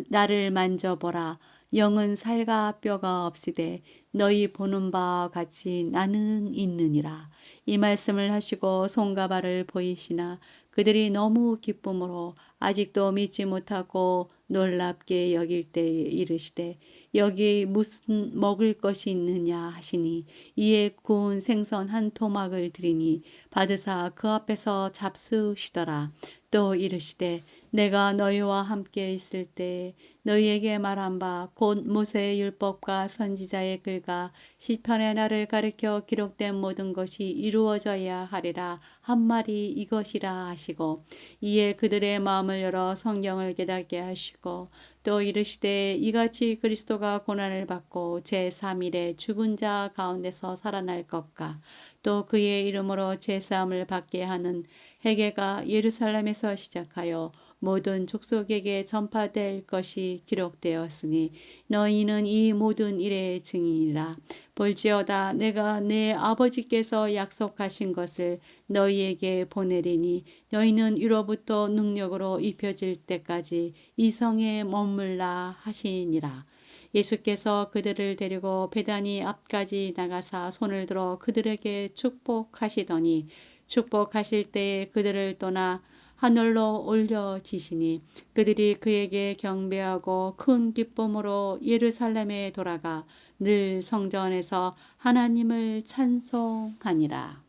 A: 나를 만져보라. 영은 살과 뼈가 없으되 너희 보는 바와 같이 나는 있느니라. 이 말씀을 하시고 손과 발을 보이시나 그들이 너무 기쁨으로 아직도 믿지 못하고 놀랍게 여길 때에 이르시되 여기 무슨 먹을 것이 있느냐 하시니 이에 구운 생선 한 토막을 드리니 받으사 그 앞에서 잡수시더라. 또 이르시되 내가 너희와 함께 있을 때 너희에게 말한 바 곧 모세의 율법과 선지자의 글과 시편의 나를 가리켜 기록된 모든 것이 이루어져야 하리라 한 말이 이것이라 하시고 이에 그들의 마음을 열어 성경을 깨닫게 하시고 또 이르시되 이같이 그리스도가 고난을 받고 제3일에 죽은 자 가운데서 살아날 것과 또 그의 이름으로 제사함을 받게 하는 회개가 예루살렘에서 시작하여 모든 족속에게 전파될 것이 기록되었으니 너희는 이 모든 일의 증인이라. 볼지어다 내가 내 아버지께서 약속하신 것을 너희에게 보내리니 너희는 위로부터 능력으로 입혀질 때까지 이 성에 머물라 하시니라. 예수께서 그들을 데리고 베다니 앞까지 나가사 손을 들어 그들에게 축복하시더니 축복하실 때에 그들을 떠나 하늘로 올려지시니 그들이 그에게 경배하고 큰 기쁨으로 예루살렘에 돌아가 늘 성전에서 하나님을 찬송하니라.